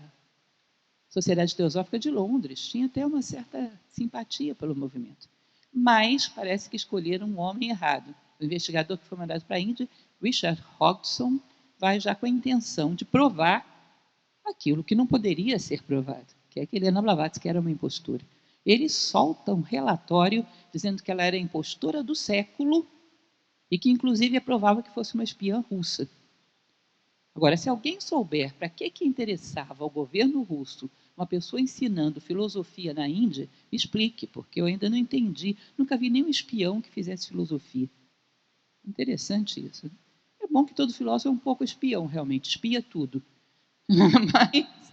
Sociedade Teosófica de Londres, tinha até uma certa simpatia pelo movimento. Mas parece que escolheram um homem errado. O investigador que foi mandado para a Índia, Richard Hodgson, vai já com a intenção de provar aquilo que não poderia ser provado, que é que Helena Blavatsky era uma impostura. Ele solta um relatório dizendo que ela era a impostora do século e que, inclusive, aprovava que fosse uma espiã russa. Agora, se alguém souber para que interessava ao governo russo uma pessoa ensinando filosofia na Índia, me explique, porque eu ainda não entendi, nunca vi nenhum espião que fizesse filosofia. Interessante isso. É bom que todo filósofo é um pouco espião, realmente, espia tudo. Mas,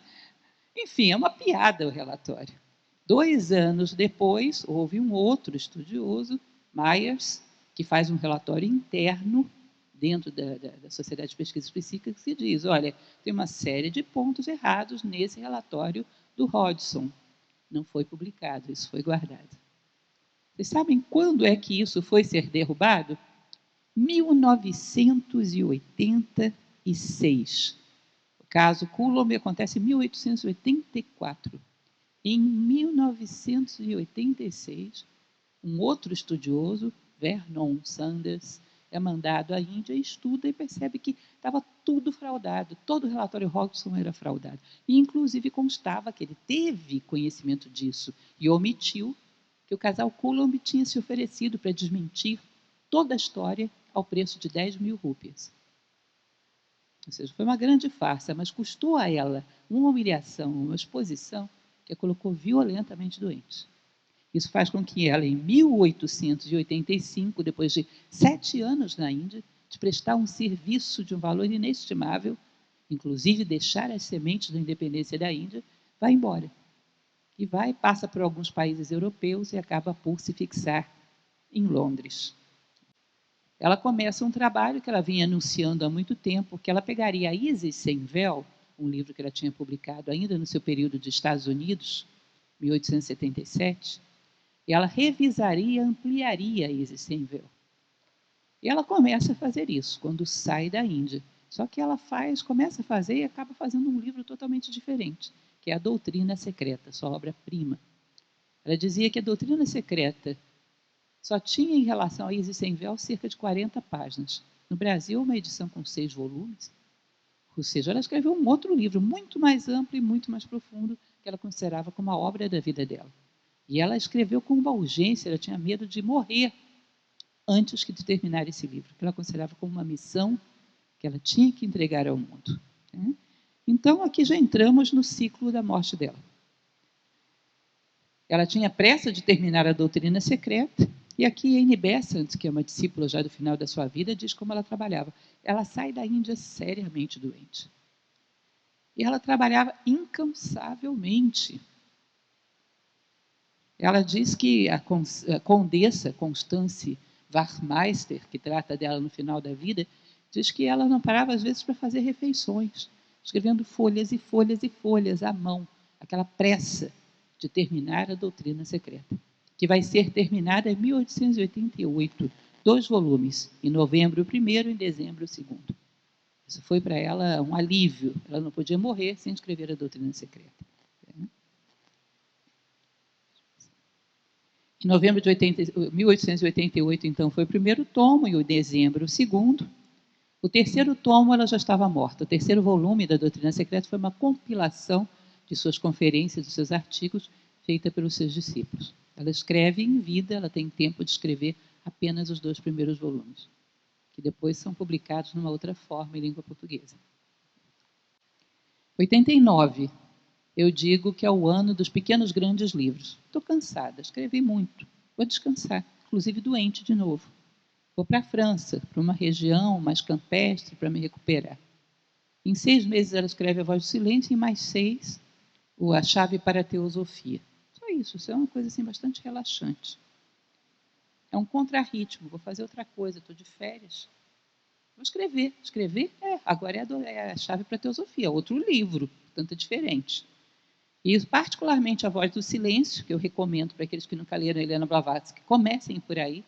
enfim, é uma piada o relatório. 2 anos depois, houve um outro estudioso, Myers, que faz um relatório interno dentro da Sociedade de Pesquisas Psíquicas, que diz, olha, tem uma série de pontos errados nesse relatório do Hodgson. Não foi publicado, isso foi guardado. Vocês sabem quando é que isso foi ser derrubado? 1986. O caso Coulomb acontece em 1884. Em 1986, um outro estudioso, Vernon Sanders, é mandado à Índia e estuda e percebe que estava tudo fraudado, todo o relatório Hodgson era fraudado. E, inclusive, constava que ele teve conhecimento disso e omitiu que o casal Coulomb tinha se oferecido para desmentir toda a história ao preço de 10 mil rúpias. Ou seja, foi uma grande farsa, mas custou a ela uma humilhação, uma exposição que a colocou violentamente doente. Isso faz com que ela, em 1885, depois de 7 anos na Índia, de prestar um serviço de um valor inestimável, inclusive deixar as sementes da independência da Índia, vá embora. E passa por alguns países europeus e acaba por se fixar em Londres. Ela começa um trabalho que ela vinha anunciando há muito tempo, que ela pegaria a Isis Sem Véu, um livro que ela tinha publicado ainda no seu período de Estados Unidos, 1877, e ela revisaria e ampliaria a Isis Sem Véu. E ela começa a fazer isso quando sai da Índia. Só que ela começa a fazer e acaba fazendo um livro totalmente diferente, que é a Doutrina Secreta, sua obra-prima. Ela dizia que a Doutrina Secreta só tinha, em relação a Isis Sem Véu, cerca de 40 páginas. No Brasil, uma edição com 6 volumes. Ou seja, ela escreveu um outro livro muito mais amplo e muito mais profundo, que ela considerava como a obra da vida dela. E ela escreveu com uma urgência, ela tinha medo de morrer. antes de terminar esse livro, que ela considerava como uma missão que ela tinha que entregar ao mundo. Então, aqui já entramos no ciclo da morte dela. Ela tinha pressa de terminar a doutrina secreta, e aqui Anne Besant, que é uma discípula já do final da sua vida, diz como ela trabalhava. Ela sai da Índia seriamente doente. E ela trabalhava incansavelmente. Ela diz que a condessa Constance Warmeister, que trata dela no final da vida, diz que ela não parava às vezes para fazer refeições, escrevendo folhas e folhas e folhas à mão, aquela pressa de terminar a doutrina secreta, que vai ser terminada em 1888, 2 volumes, em novembro o primeiro e em dezembro o segundo. Isso foi para ela um alívio, ela não podia morrer sem escrever a doutrina secreta. Em novembro de 1888, então, foi o primeiro tomo, e em dezembro o segundo. O terceiro tomo ela já estava morta. O terceiro volume da Doutrina Secreta foi uma compilação de suas conferências, de seus artigos, feita pelos seus discípulos. Ela escreve em vida, ela tem tempo de escrever apenas os 2 primeiros volumes, que depois são publicados numa outra forma em língua portuguesa. 89, eu digo que é o ano dos pequenos grandes livros. Estou cansada, escrevi muito, vou descansar, inclusive doente de novo. Vou para a França, para uma região mais campestre, para me recuperar. Em 6 meses ela escreve A Voz do Silêncio, e em mais 6, A Chave para a Teosofia. Só isso é uma coisa assim, bastante relaxante. É um contrarritmo, vou fazer outra coisa, estou de férias. Vou escrever. Escrever, agora é A Chave para a Teosofia, outro livro, portanto é diferente. E particularmente A Voz do Silêncio, que eu recomendo para aqueles que nunca leram Helena Blavatsky, comecem por aí.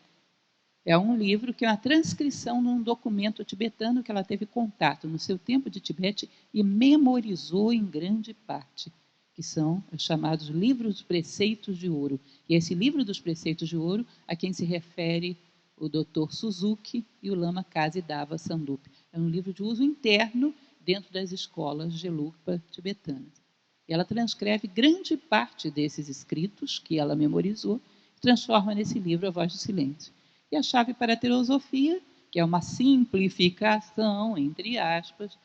É um livro que é uma transcrição de um documento tibetano que ela teve contato no seu tempo de Tibete e memorizou em grande parte, que são os chamados livros dos preceitos de ouro. E esse livro dos preceitos de ouro a quem se refere o Dr. Suzuki e o Lama Kasidhava Sandup. É um livro de uso interno dentro das escolas Gelugpa tibetanas. E ela transcreve grande parte desses escritos que ela memorizou e transforma nesse livro A Voz do Silêncio. E A Chave para a Teosofia, que é uma simplificação, entre aspas,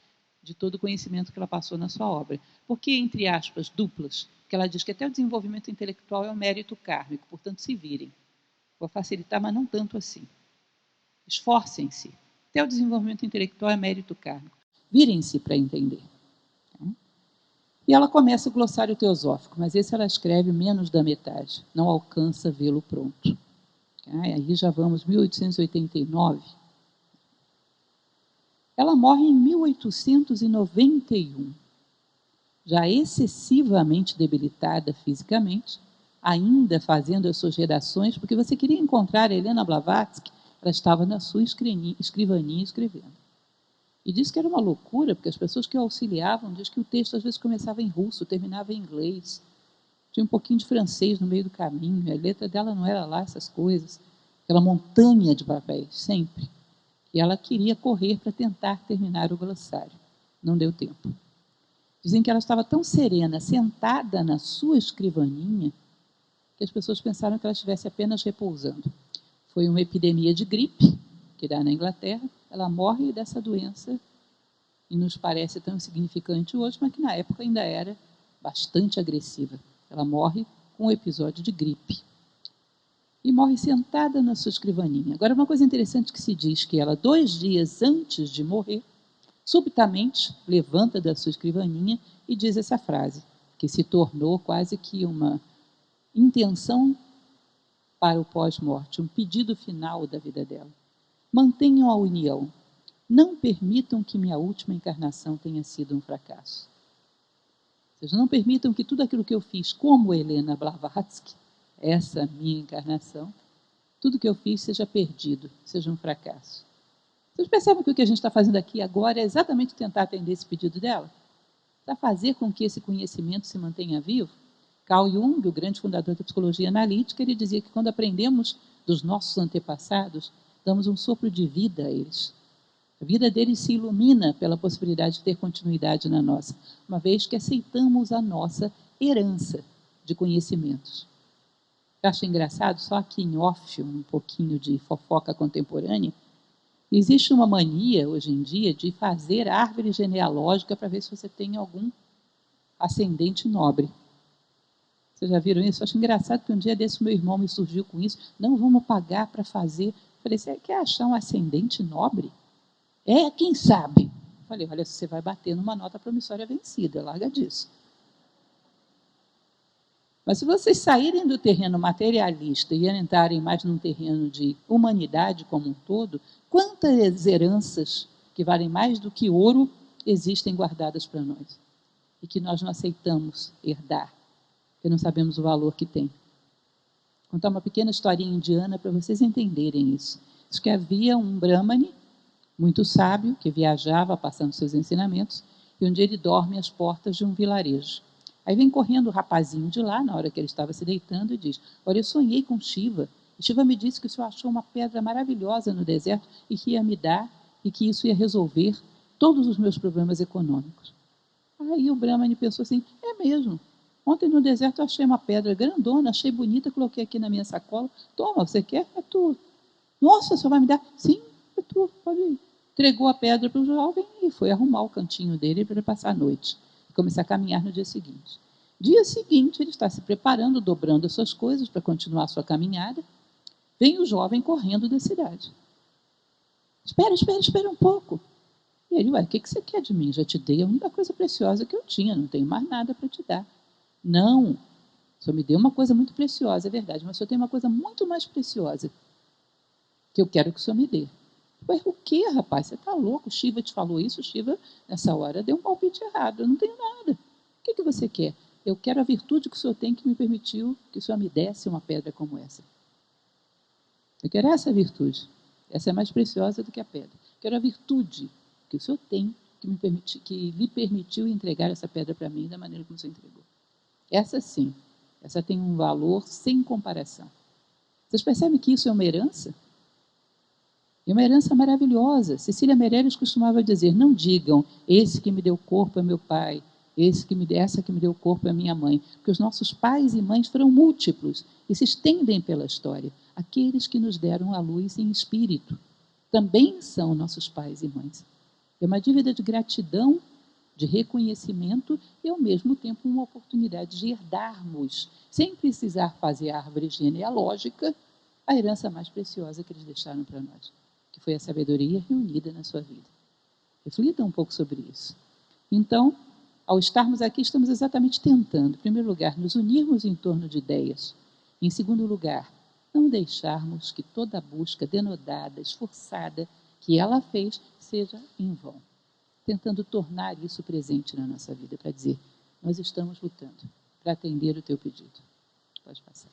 de todo o conhecimento que ela passou na sua obra. Por que, entre aspas, duplas? Porque ela diz que até o desenvolvimento intelectual é um mérito kármico, portanto, se virem. Vou facilitar, mas não tanto assim. Esforcem-se. Até o desenvolvimento intelectual é mérito kármico. Virem-se para entender. E ela começa o glossário teosófico, mas esse ela escreve menos da metade. Não alcança vê-lo pronto. Aí já vamos, 1889. Ela morre em 1891, já excessivamente debilitada fisicamente, ainda fazendo as suas redações, porque você queria encontrar a Helena Blavatsky, ela estava na sua escrivaninha escrevendo. E disse que era uma loucura, porque as pessoas que o auxiliavam diz que o texto às vezes começava em russo, terminava em inglês, tinha um pouquinho de francês no meio do caminho, a letra dela não era lá essas coisas, aquela montanha de papéis, sempre. E ela queria correr para tentar terminar o glossário. Não deu tempo. Dizem que ela estava tão serena, sentada na sua escrivaninha, que as pessoas pensaram que ela estivesse apenas repousando. Foi uma epidemia de gripe, que dá na Inglaterra. Ela morre dessa doença, e nos parece tão insignificante hoje, mas que na época ainda era bastante agressiva. Ela morre com um episódio de gripe. E morre sentada na sua escrivaninha. Agora, uma coisa interessante que se diz que ela, 2 dias antes de morrer, subitamente levanta da sua escrivaninha e diz essa frase, que se tornou quase que uma intenção para o pós-morte, um pedido final da vida dela. Mantenham a união. Não permitam que minha última encarnação tenha sido um fracasso. Ou seja, não permitam que tudo aquilo que eu fiz como Helena Blavatsky, essa minha encarnação, tudo que eu fiz seja perdido, seja um fracasso. Vocês percebem que o que a gente está fazendo aqui agora é exatamente tentar atender esse pedido dela? Para fazer com que esse conhecimento se mantenha vivo? Carl Jung, o grande fundador da psicologia analítica, ele dizia que quando aprendemos dos nossos antepassados, damos um sopro de vida a eles. A vida deles se ilumina pela possibilidade de ter continuidade na nossa, uma vez que aceitamos a nossa herança de conhecimentos. Eu acho engraçado, só aqui em off, um pouquinho de fofoca contemporânea, existe uma mania, hoje em dia, de fazer árvore genealógica para ver se você tem algum ascendente nobre. Vocês já viram isso? Eu acho engraçado que um dia desse meu irmão me surgiu com isso. Não, vamos pagar para fazer. Eu falei, você quer achar um ascendente nobre? É, quem sabe? Eu falei, olha, você vai bater numa nota promissória vencida, larga disso. Mas se vocês saírem do terreno materialista e entrarem mais num terreno de humanidade como um todo, quantas heranças que valem mais do que ouro existem guardadas para nós e que nós não aceitamos herdar, porque não sabemos o valor que tem. Vou contar uma pequena historinha indiana para vocês entenderem isso. Diz que havia um brahmane muito sábio que viajava passando seus ensinamentos e um dia ele dorme às portas de um vilarejo. Aí vem correndo o rapazinho de lá, na hora que ele estava se deitando, e diz, olha, eu sonhei com Shiva, e Shiva me disse que o senhor achou uma pedra maravilhosa no deserto e que ia me dar, e que isso ia resolver todos os meus problemas econômicos. Aí o Brahmane pensou assim, é mesmo, ontem no deserto eu achei uma pedra grandona, achei bonita, coloquei aqui na minha sacola, toma, você quer? É tu. Nossa, o senhor vai me dar? Sim, é tu, pode ir. Entregou a pedra para o jovem e foi arrumar o cantinho dele para passar a noite. Começar a caminhar no dia seguinte. Dia seguinte, ele está se preparando, dobrando as suas coisas para continuar a sua caminhada. Vem o jovem correndo da cidade. Espera um pouco. E ele, ué, o que você quer de mim? Já te dei a única coisa preciosa que eu tinha, não tenho mais nada para te dar. Não, o senhor me deu uma coisa muito preciosa, é verdade, mas o senhor tem uma coisa muito mais preciosa que eu quero que o senhor me dê. Ué, o que, rapaz? Você está louco? O Shiva te falou isso? O Shiva, nessa hora, deu um palpite errado. Eu não tenho nada. O que você quer? Eu quero a virtude que o senhor tem que me permitiu que o senhor me desse uma pedra como essa. Eu quero essa virtude. Essa é mais preciosa do que a pedra. Eu quero a virtude que o senhor tem que lhe permitiu entregar essa pedra para mim da maneira como o senhor entregou. Essa sim. Essa tem um valor sem comparação. Vocês percebem que isso é uma herança? E uma herança maravilhosa. Cecília Meirelles costumava dizer, não digam, esse que me deu corpo é meu pai, essa que me deu corpo é minha mãe, porque os nossos pais e mães foram múltiplos e se estendem pela história. Aqueles que nos deram a luz em espírito também são nossos pais e mães. É uma dívida de gratidão, de reconhecimento e, ao mesmo tempo, uma oportunidade de herdarmos, sem precisar fazer árvore genealógica, a herança mais preciosa que eles deixaram para nós, que foi a sabedoria reunida na sua vida. Reflita um pouco sobre isso. Então, ao estarmos aqui, estamos exatamente tentando, em primeiro lugar, nos unirmos em torno de ideias. Em segundo lugar, não deixarmos que toda a busca denodada, esforçada, que ela fez, seja em vão. Tentando tornar isso presente na nossa vida, para dizer, nós estamos lutando para atender o teu pedido. Pode passar.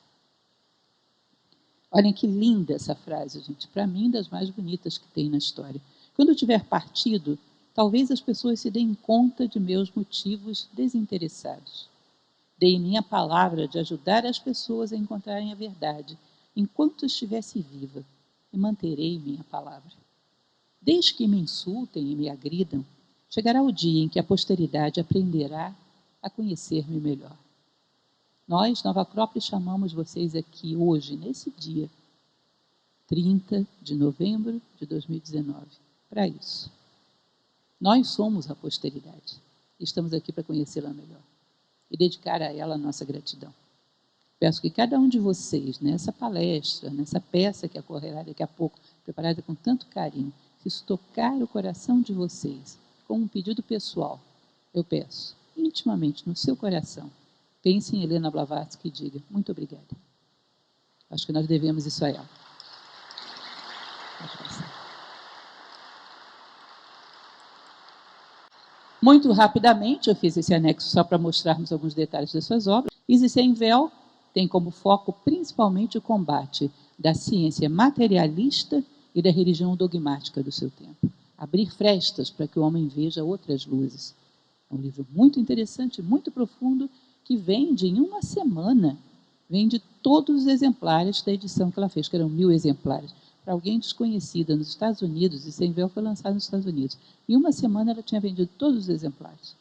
Olhem que linda essa frase, gente. Para mim, das mais bonitas que tem na história. Quando eu tiver partido, talvez as pessoas se deem conta de meus motivos desinteressados. Dei minha palavra de ajudar as pessoas a encontrarem a verdade, enquanto estivesse viva, e manterei minha palavra. Desde que me insultem e me agridam, chegará o dia em que a posteridade aprenderá a conhecer-me melhor. Nós, Nova Acrópole, chamamos vocês aqui hoje, nesse dia, 30 de novembro de 2019, para isso. Nós somos a posteridade. Estamos aqui para conhecê-la melhor e dedicar a ela a nossa gratidão. Peço que cada um de vocês, nessa palestra, nessa peça que ocorrerá daqui a pouco, preparada com tanto carinho, se isso tocar o coração de vocês, com um pedido pessoal, eu peço, intimamente, no seu coração, pense em Helena Blavatsky e diga, muito obrigada. Acho que nós devemos isso a ela. Muito rapidamente, eu fiz esse anexo só para mostrarmos alguns detalhes das suas obras. Isis Sem Véu tem como foco principalmente o combate da ciência materialista e da religião dogmática do seu tempo. Abrir frestas para que o homem veja outras luzes. É um livro muito interessante, muito profundo, que vende em uma semana, vende todos os exemplares da edição que ela fez, que eram 1000 exemplares. Para alguém desconhecida nos Estados Unidos, e Sem Véu foi lançado nos Estados Unidos. Em uma semana ela tinha vendido todos os exemplares.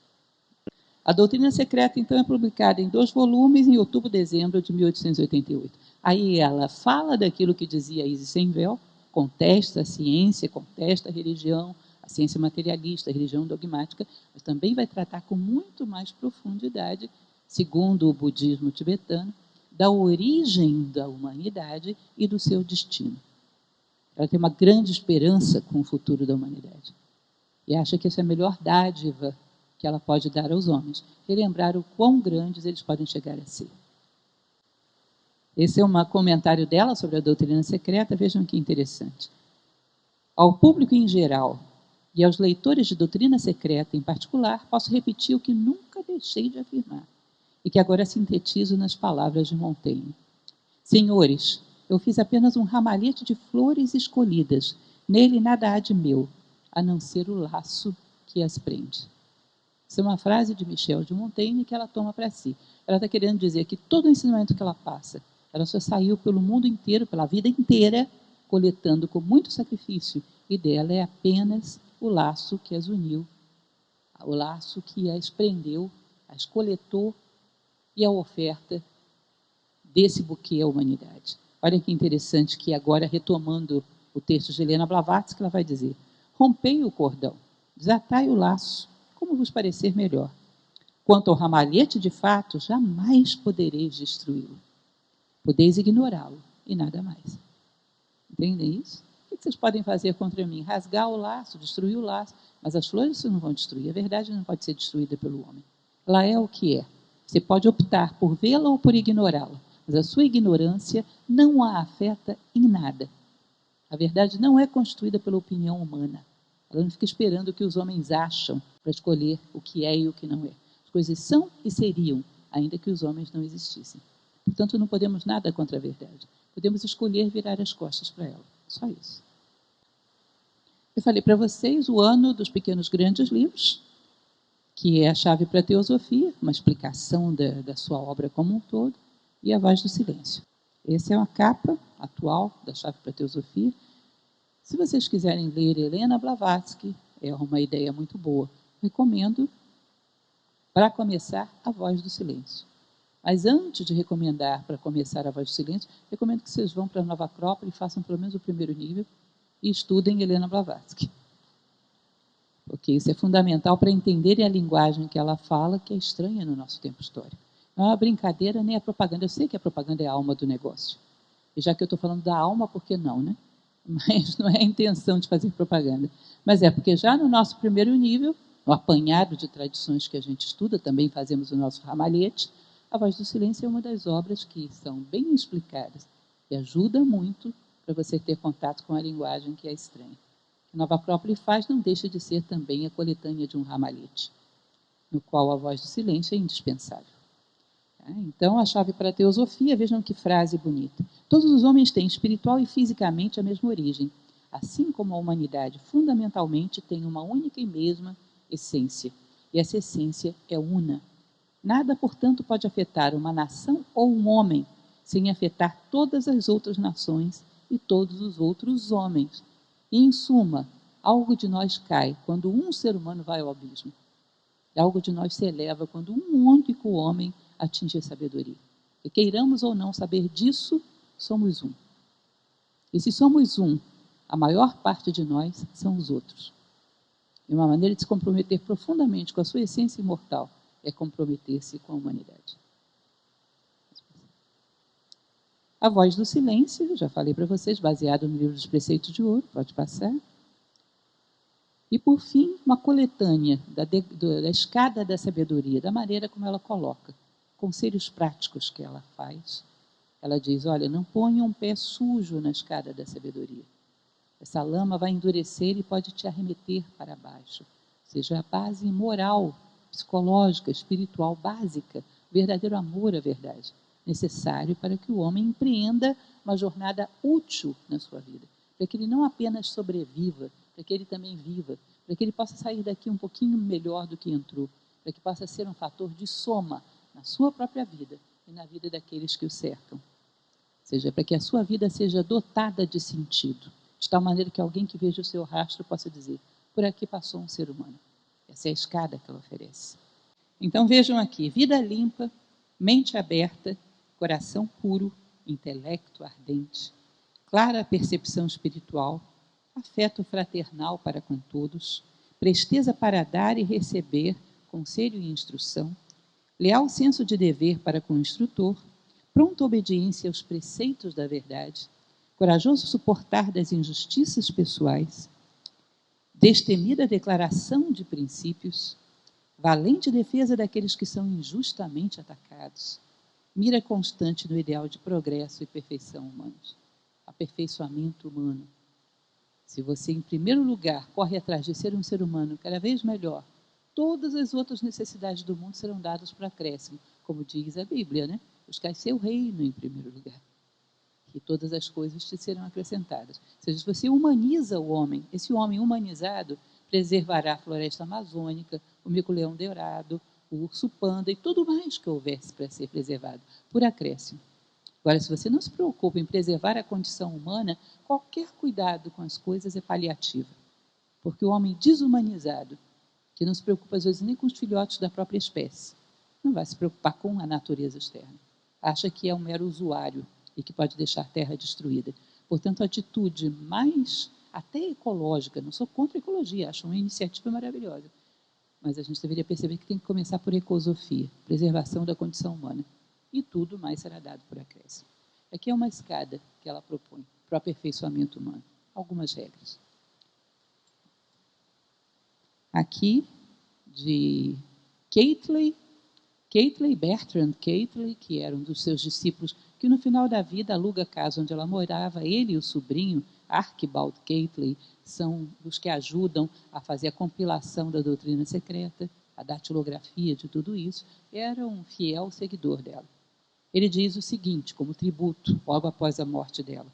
A Doutrina Secreta, então, é publicada em 2 volumes em outubro e dezembro de 1888. Aí ela fala daquilo que dizia Isis sem véu, contesta a ciência, contesta a religião, a ciência materialista, a religião dogmática, mas também vai tratar com muito mais profundidade, segundo o budismo tibetano, da origem da humanidade e do seu destino. Ela tem uma grande esperança com o futuro da humanidade. E acha que essa é a melhor dádiva que ela pode dar aos homens, relembrar o quão grandes eles podem chegar a ser. Esse é um comentário dela sobre a doutrina secreta, vejam que interessante. Ao público em geral e aos leitores de doutrina secreta em particular, posso repetir o que nunca deixei de afirmar, e que agora sintetizo nas palavras de Montaigne. Senhores, eu fiz apenas um ramalhete de flores escolhidas, nele nada há de meu, a não ser o laço que as prende. Essa é uma frase de Michel de Montaigne que ela toma para si. Ela está querendo dizer que todo o ensinamento que ela passa, ela só saiu pelo mundo inteiro, pela vida inteira, coletando com muito sacrifício, e dela é apenas o laço que as uniu, o laço que as prendeu, as coletou, e a oferta desse buquê à humanidade. Olha que interessante que agora, retomando o texto de Helena Blavatsky, ela vai dizer: rompei o cordão, desatai o laço, como vos parecer melhor. Quanto ao ramalhete de fato, jamais podereis destruí-lo. Podeis ignorá-lo e nada mais. Entendem isso? O que vocês podem fazer contra mim? Rasgar o laço, destruir o laço. Mas as flores vocês não vão destruir. A verdade não pode ser destruída pelo homem. Ela é o que é. Você pode optar por vê-la ou por ignorá-la. Mas a sua ignorância não a afeta em nada. A verdade não é constituída pela opinião humana. Ela não fica esperando o que os homens acham para escolher o que é e o que não é. As coisas são e seriam, ainda que os homens não existissem. Portanto, não podemos nada contra a verdade. Podemos escolher virar as costas para ela. Só isso. Eu falei para vocês o ano dos pequenos grandes livros, que é a chave para a teosofia, uma explicação da sua obra como um todo, e a voz do silêncio. Essa é uma capa atual da chave para a teosofia. Se vocês quiserem ler Helena Blavatsky, é uma ideia muito boa. Recomendo, para começar, A Voz do Silêncio. Mas antes de recomendar para começar A Voz do Silêncio, recomendo que vocês vão para a Nova Acrópole e façam pelo menos o primeiro nível e estudem Helena Blavatsky. Porque isso é fundamental para entenderem a linguagem que ela fala, que é estranha no nosso tempo histórico. Não é uma brincadeira nem a propaganda. Eu sei que a propaganda é a alma do negócio. E já que eu estou falando da alma, por que não, né? Mas não é a intenção de fazer propaganda. Mas é porque já no nosso primeiro nível, no apanhado de tradições que a gente estuda, também fazemos o nosso ramalhete, A Voz do Silêncio é uma das obras que são bem explicadas e ajuda muito para você ter contato com a linguagem que é estranha. O que Nova Acrópole faz não deixa de ser também a coletânea de um ramalhete, no qual a voz do silêncio é indispensável. Então, a chave para a teosofia, vejam que frase bonita. Todos os homens têm espiritual e fisicamente a mesma origem, assim como a humanidade fundamentalmente tem uma única e mesma essência, e essa essência é una. Nada, portanto, pode afetar uma nação ou um homem sem afetar todas as outras nações e todos os outros homens. E, em suma, algo de nós cai quando um ser humano vai ao abismo. Algo de nós se eleva quando um único homem atinge a sabedoria. E queiramos ou não saber disso, somos um. E se somos um, a maior parte de nós são os outros. E uma maneira de se comprometer profundamente com a sua essência imortal é comprometer-se com a humanidade. A Voz do Silêncio, já falei para vocês, baseado no livro dos Preceitos de Ouro, pode passar. E, por fim, uma coletânea da escada da sabedoria, da maneira como ela coloca, conselhos práticos que ela faz. Ela diz, olha, não ponha um pé sujo na escada da sabedoria. Essa lama vai endurecer e pode te arremeter para baixo. Ou seja, a base moral, psicológica, espiritual, básica, o verdadeiro amor à verdade, necessário para que o homem empreenda uma jornada útil na sua vida, para que ele não apenas sobreviva, para que ele também viva, para que ele possa sair daqui um pouquinho melhor do que entrou, para que possa ser um fator de soma na sua própria vida e na vida daqueles que o cercam. Ou seja, para que a sua vida seja dotada de sentido, de tal maneira que alguém que veja o seu rastro possa dizer, por aqui passou um ser humano. Essa é a escada que ela oferece. Então vejam aqui, vida limpa, mente aberta, coração puro, intelecto ardente, clara percepção espiritual, afeto fraternal para com todos, presteza para dar e receber conselho e instrução, leal senso de dever para com o instrutor, pronta obediência aos preceitos da verdade, corajoso suportar das injustiças pessoais, destemida declaração de princípios, valente defesa daqueles que são injustamente atacados, mira constante no ideal de progresso e perfeição humanos, aperfeiçoamento humano. Se você, em primeiro lugar, corre atrás de ser um ser humano cada vez melhor, todas as outras necessidades do mundo serão dadas por acréscimo, como diz a Bíblia, né? Buscai seu reino em primeiro lugar, e todas as coisas te serão acrescentadas. Ou seja, se você humaniza o homem, esse homem humanizado preservará a floresta amazônica, o mico-leão dourado, o urso-panda e tudo mais que houvesse para ser preservado, por acréscimo. Agora, se você não se preocupa em preservar a condição humana, qualquer cuidado com as coisas é paliativo. Porque o homem desumanizado, que não se preocupa às vezes nem com os filhotes da própria espécie, não vai se preocupar com a natureza externa. Acha que é um mero usuário e que pode deixar a terra destruída. Portanto, a atitude mais, até ecológica, não sou contra a ecologia, acho uma iniciativa maravilhosa, mas a gente deveria perceber que tem que começar por ecosofia, preservação da condição humana. E tudo mais será dado por acréscimo. Aqui é uma escada que ela propõe para o aperfeiçoamento humano. Algumas regras. Aqui, de Bertrand Cattley, que era um dos seus discípulos, que no final da vida aluga a casa onde ela morava. Ele e o sobrinho, Archibald Cattley, são os que ajudam a fazer a compilação da doutrina secreta, a datilografia de tudo isso. Era um fiel seguidor dela. Ele diz o seguinte, como tributo, logo após a morte dela.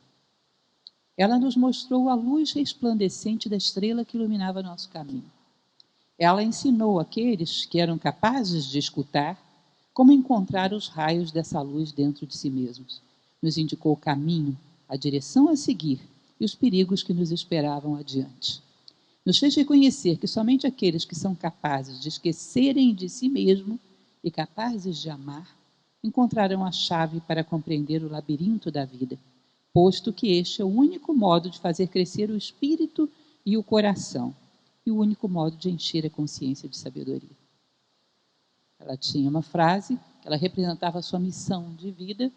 Ela nos mostrou a luz resplandecente da estrela que iluminava nosso caminho. Ela ensinou aqueles que eram capazes de escutar como encontrar os raios dessa luz dentro de si mesmos. Nos indicou o caminho, a direção a seguir e os perigos que nos esperavam adiante. Nos fez reconhecer que somente aqueles que são capazes de esquecerem de si mesmo e capazes de amar encontrarão a chave para compreender o labirinto da vida, posto que este é o único modo de fazer crescer o espírito e o coração, e o único modo de encher a consciência de sabedoria. Ela tinha uma frase que ela representava a sua missão de vida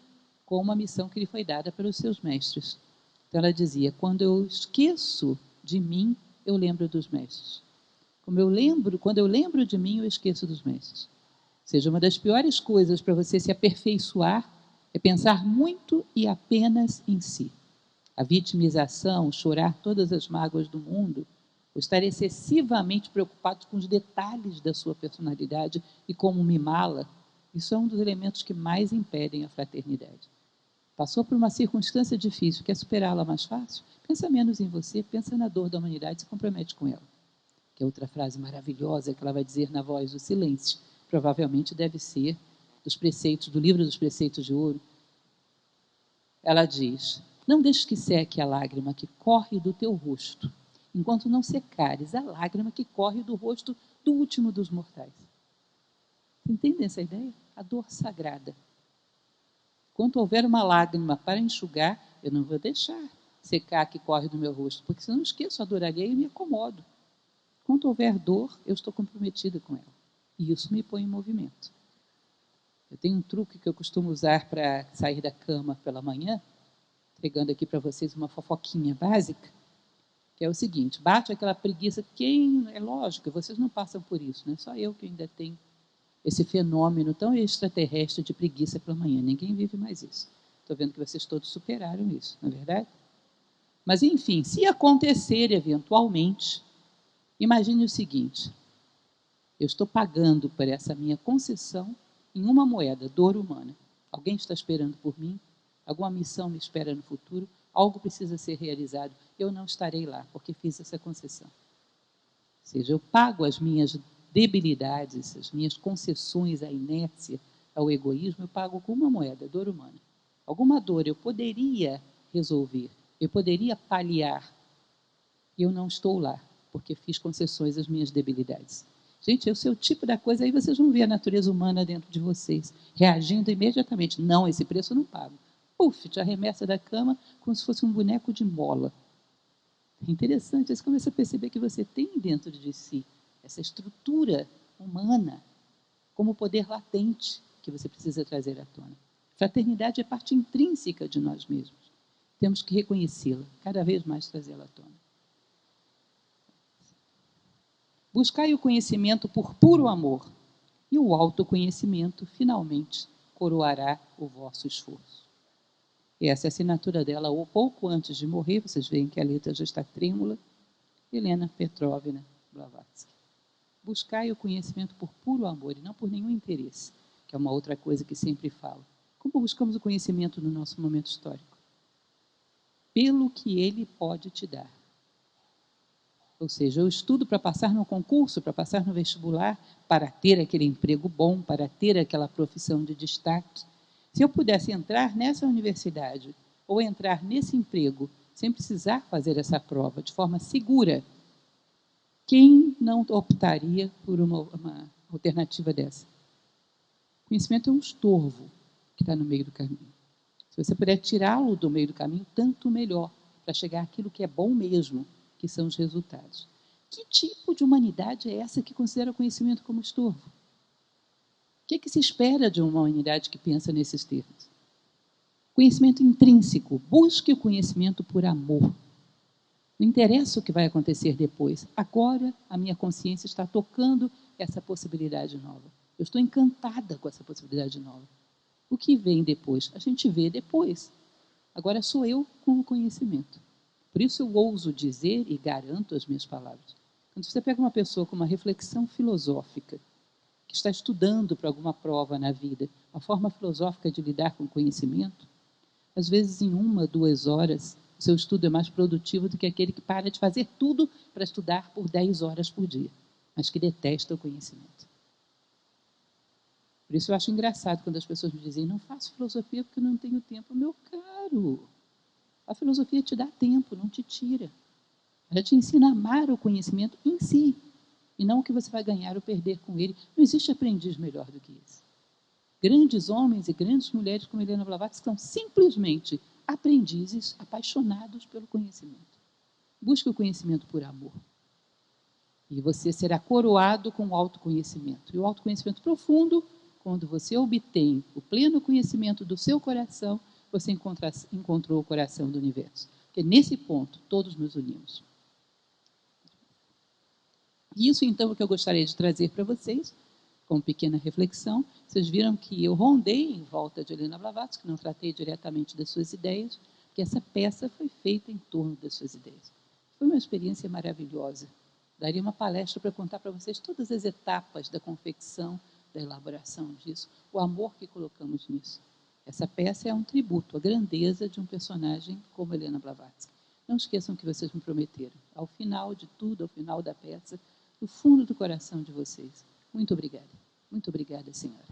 com uma missão que lhe foi dada pelos seus mestres. Então ela dizia, quando eu esqueço de mim, eu lembro dos mestres. Quando eu lembro de mim, eu esqueço dos mestres. Ou seja, uma das piores coisas para você se aperfeiçoar é pensar muito e apenas em si. A vitimização, chorar todas as mágoas do mundo, ou estar excessivamente preocupado com os detalhes da sua personalidade e como mimá-la, isso é um dos elementos que mais impedem a fraternidade. Passou por uma circunstância difícil, quer superá-la mais fácil? Pensa menos em você, pensa na dor da humanidade e se compromete com ela. Que é outra frase maravilhosa que ela vai dizer na Voz do Silêncio. Provavelmente deve ser dos preceitos, do livro dos preceitos de ouro. Ela diz, não deixes que seque a lágrima que corre do teu rosto, enquanto não secares a lágrima que corre do rosto do último dos mortais. Entendem essa ideia? A dor sagrada. Enquanto houver uma lágrima para enxugar, eu não vou deixar secar a que corre do meu rosto, porque senão eu esqueço a dor alheia e me acomodo. Enquanto houver dor, eu estou comprometida com ela. E isso me põe em movimento. Eu tenho um truque que eu costumo usar para sair da cama pela manhã, entregando aqui para vocês uma fofoquinha básica, que é o seguinte, bate aquela preguiça, é lógico, vocês não passam por isso, né? Só eu que ainda tenho esse fenômeno tão extraterrestre de preguiça pela manhã, ninguém vive mais isso. Estou vendo que vocês todos superaram isso, não é verdade? Mas enfim, se acontecer eventualmente, imagine o seguinte, eu estou pagando por essa minha concessão em uma moeda, dor humana. Alguém está esperando por mim? Alguma missão me espera no futuro? Algo precisa ser realizado. Eu não estarei lá, porque fiz essa concessão. Ou seja, eu pago as minhas debilidades, as minhas concessões à inércia, ao egoísmo, eu pago com uma moeda, dor humana. Alguma dor eu poderia resolver, eu poderia paliar. Eu não estou lá, porque fiz concessões às minhas debilidades. Gente, esse é o tipo da coisa, aí vocês vão ver a natureza humana dentro de vocês, reagindo imediatamente. Não, esse preço eu não pago. puf, te arremessa da cama como se fosse um boneco de mola. É interessante, você começa a perceber que você tem dentro de si essa estrutura humana como poder latente que você precisa trazer à tona. Fraternidade é parte intrínseca de nós mesmos. Temos que reconhecê-la, cada vez mais trazê-la à tona. Buscai o conhecimento por puro amor, e o autoconhecimento, finalmente, coroará o vosso esforço. E essa é a assinatura dela, ou pouco antes de morrer, vocês veem que a letra já está trêmula, Helena Petrovna Blavatsky. Buscai o conhecimento por puro amor e não por nenhum interesse, que é uma outra coisa que sempre falo. Como buscamos o conhecimento no nosso momento histórico? Pelo que ele pode te dar. Ou seja, eu estudo para passar no concurso, para passar no vestibular, para ter aquele emprego bom, para ter aquela profissão de destaque. Se eu pudesse entrar nessa universidade ou entrar nesse emprego sem precisar fazer essa prova de forma segura, quem não optaria por uma alternativa dessa? O conhecimento é um estorvo que está no meio do caminho. Se você puder tirá-lo do meio do caminho, tanto melhor, para chegar àquilo que é bom mesmo, que são os resultados. Que tipo de humanidade é essa que considera o conhecimento como estorvo? O que é que se espera de uma humanidade que pensa nesses termos? Conhecimento intrínseco. Busque o conhecimento por amor. Não interessa o que vai acontecer depois. Agora, a minha consciência está tocando essa possibilidade nova. Eu estou encantada com essa possibilidade nova. O que vem depois? A gente vê depois. Agora sou eu com o conhecimento. Por isso eu ouso dizer e garanto as minhas palavras. Quando você pega uma pessoa com uma reflexão filosófica, que está estudando para alguma prova na vida, uma forma filosófica de lidar com o conhecimento, às vezes em 1, 2 horas, o seu estudo é mais produtivo do que aquele que para de fazer tudo para estudar por 10 horas por dia, mas que detesta o conhecimento. Por isso eu acho engraçado quando as pessoas me dizem, não faço filosofia porque eu não tenho tempo. Meu caro, a filosofia te dá tempo, não te tira. Ela te ensina a amar o conhecimento em si, e não o que você vai ganhar ou perder com ele. Não existe aprendiz melhor do que esse. Grandes homens e grandes mulheres como Helena Blavatsky são simplesmente aprendizes apaixonados pelo conhecimento. Busque o conhecimento por amor. E você será coroado com o autoconhecimento. E o autoconhecimento profundo, quando você obtém o pleno conhecimento do seu coração, você encontrou o coração do universo. Porque nesse ponto, todos nos unimos. Isso, então, é o que eu gostaria de trazer para vocês, como pequena reflexão. Vocês viram que eu rondei em volta de Helena Blavatsky, não tratei diretamente das suas ideias, porque essa peça foi feita em torno das suas ideias. Foi uma experiência maravilhosa. Daria uma palestra para contar para vocês todas as etapas da confecção, da elaboração disso, o amor que colocamos nisso. Essa peça é um tributo à grandeza de um personagem como Helena Blavatsky. Não esqueçam que vocês me prometeram. Ao final de tudo, ao final da peça, do fundo do coração de vocês. Muito obrigada. Muito obrigada, senhora.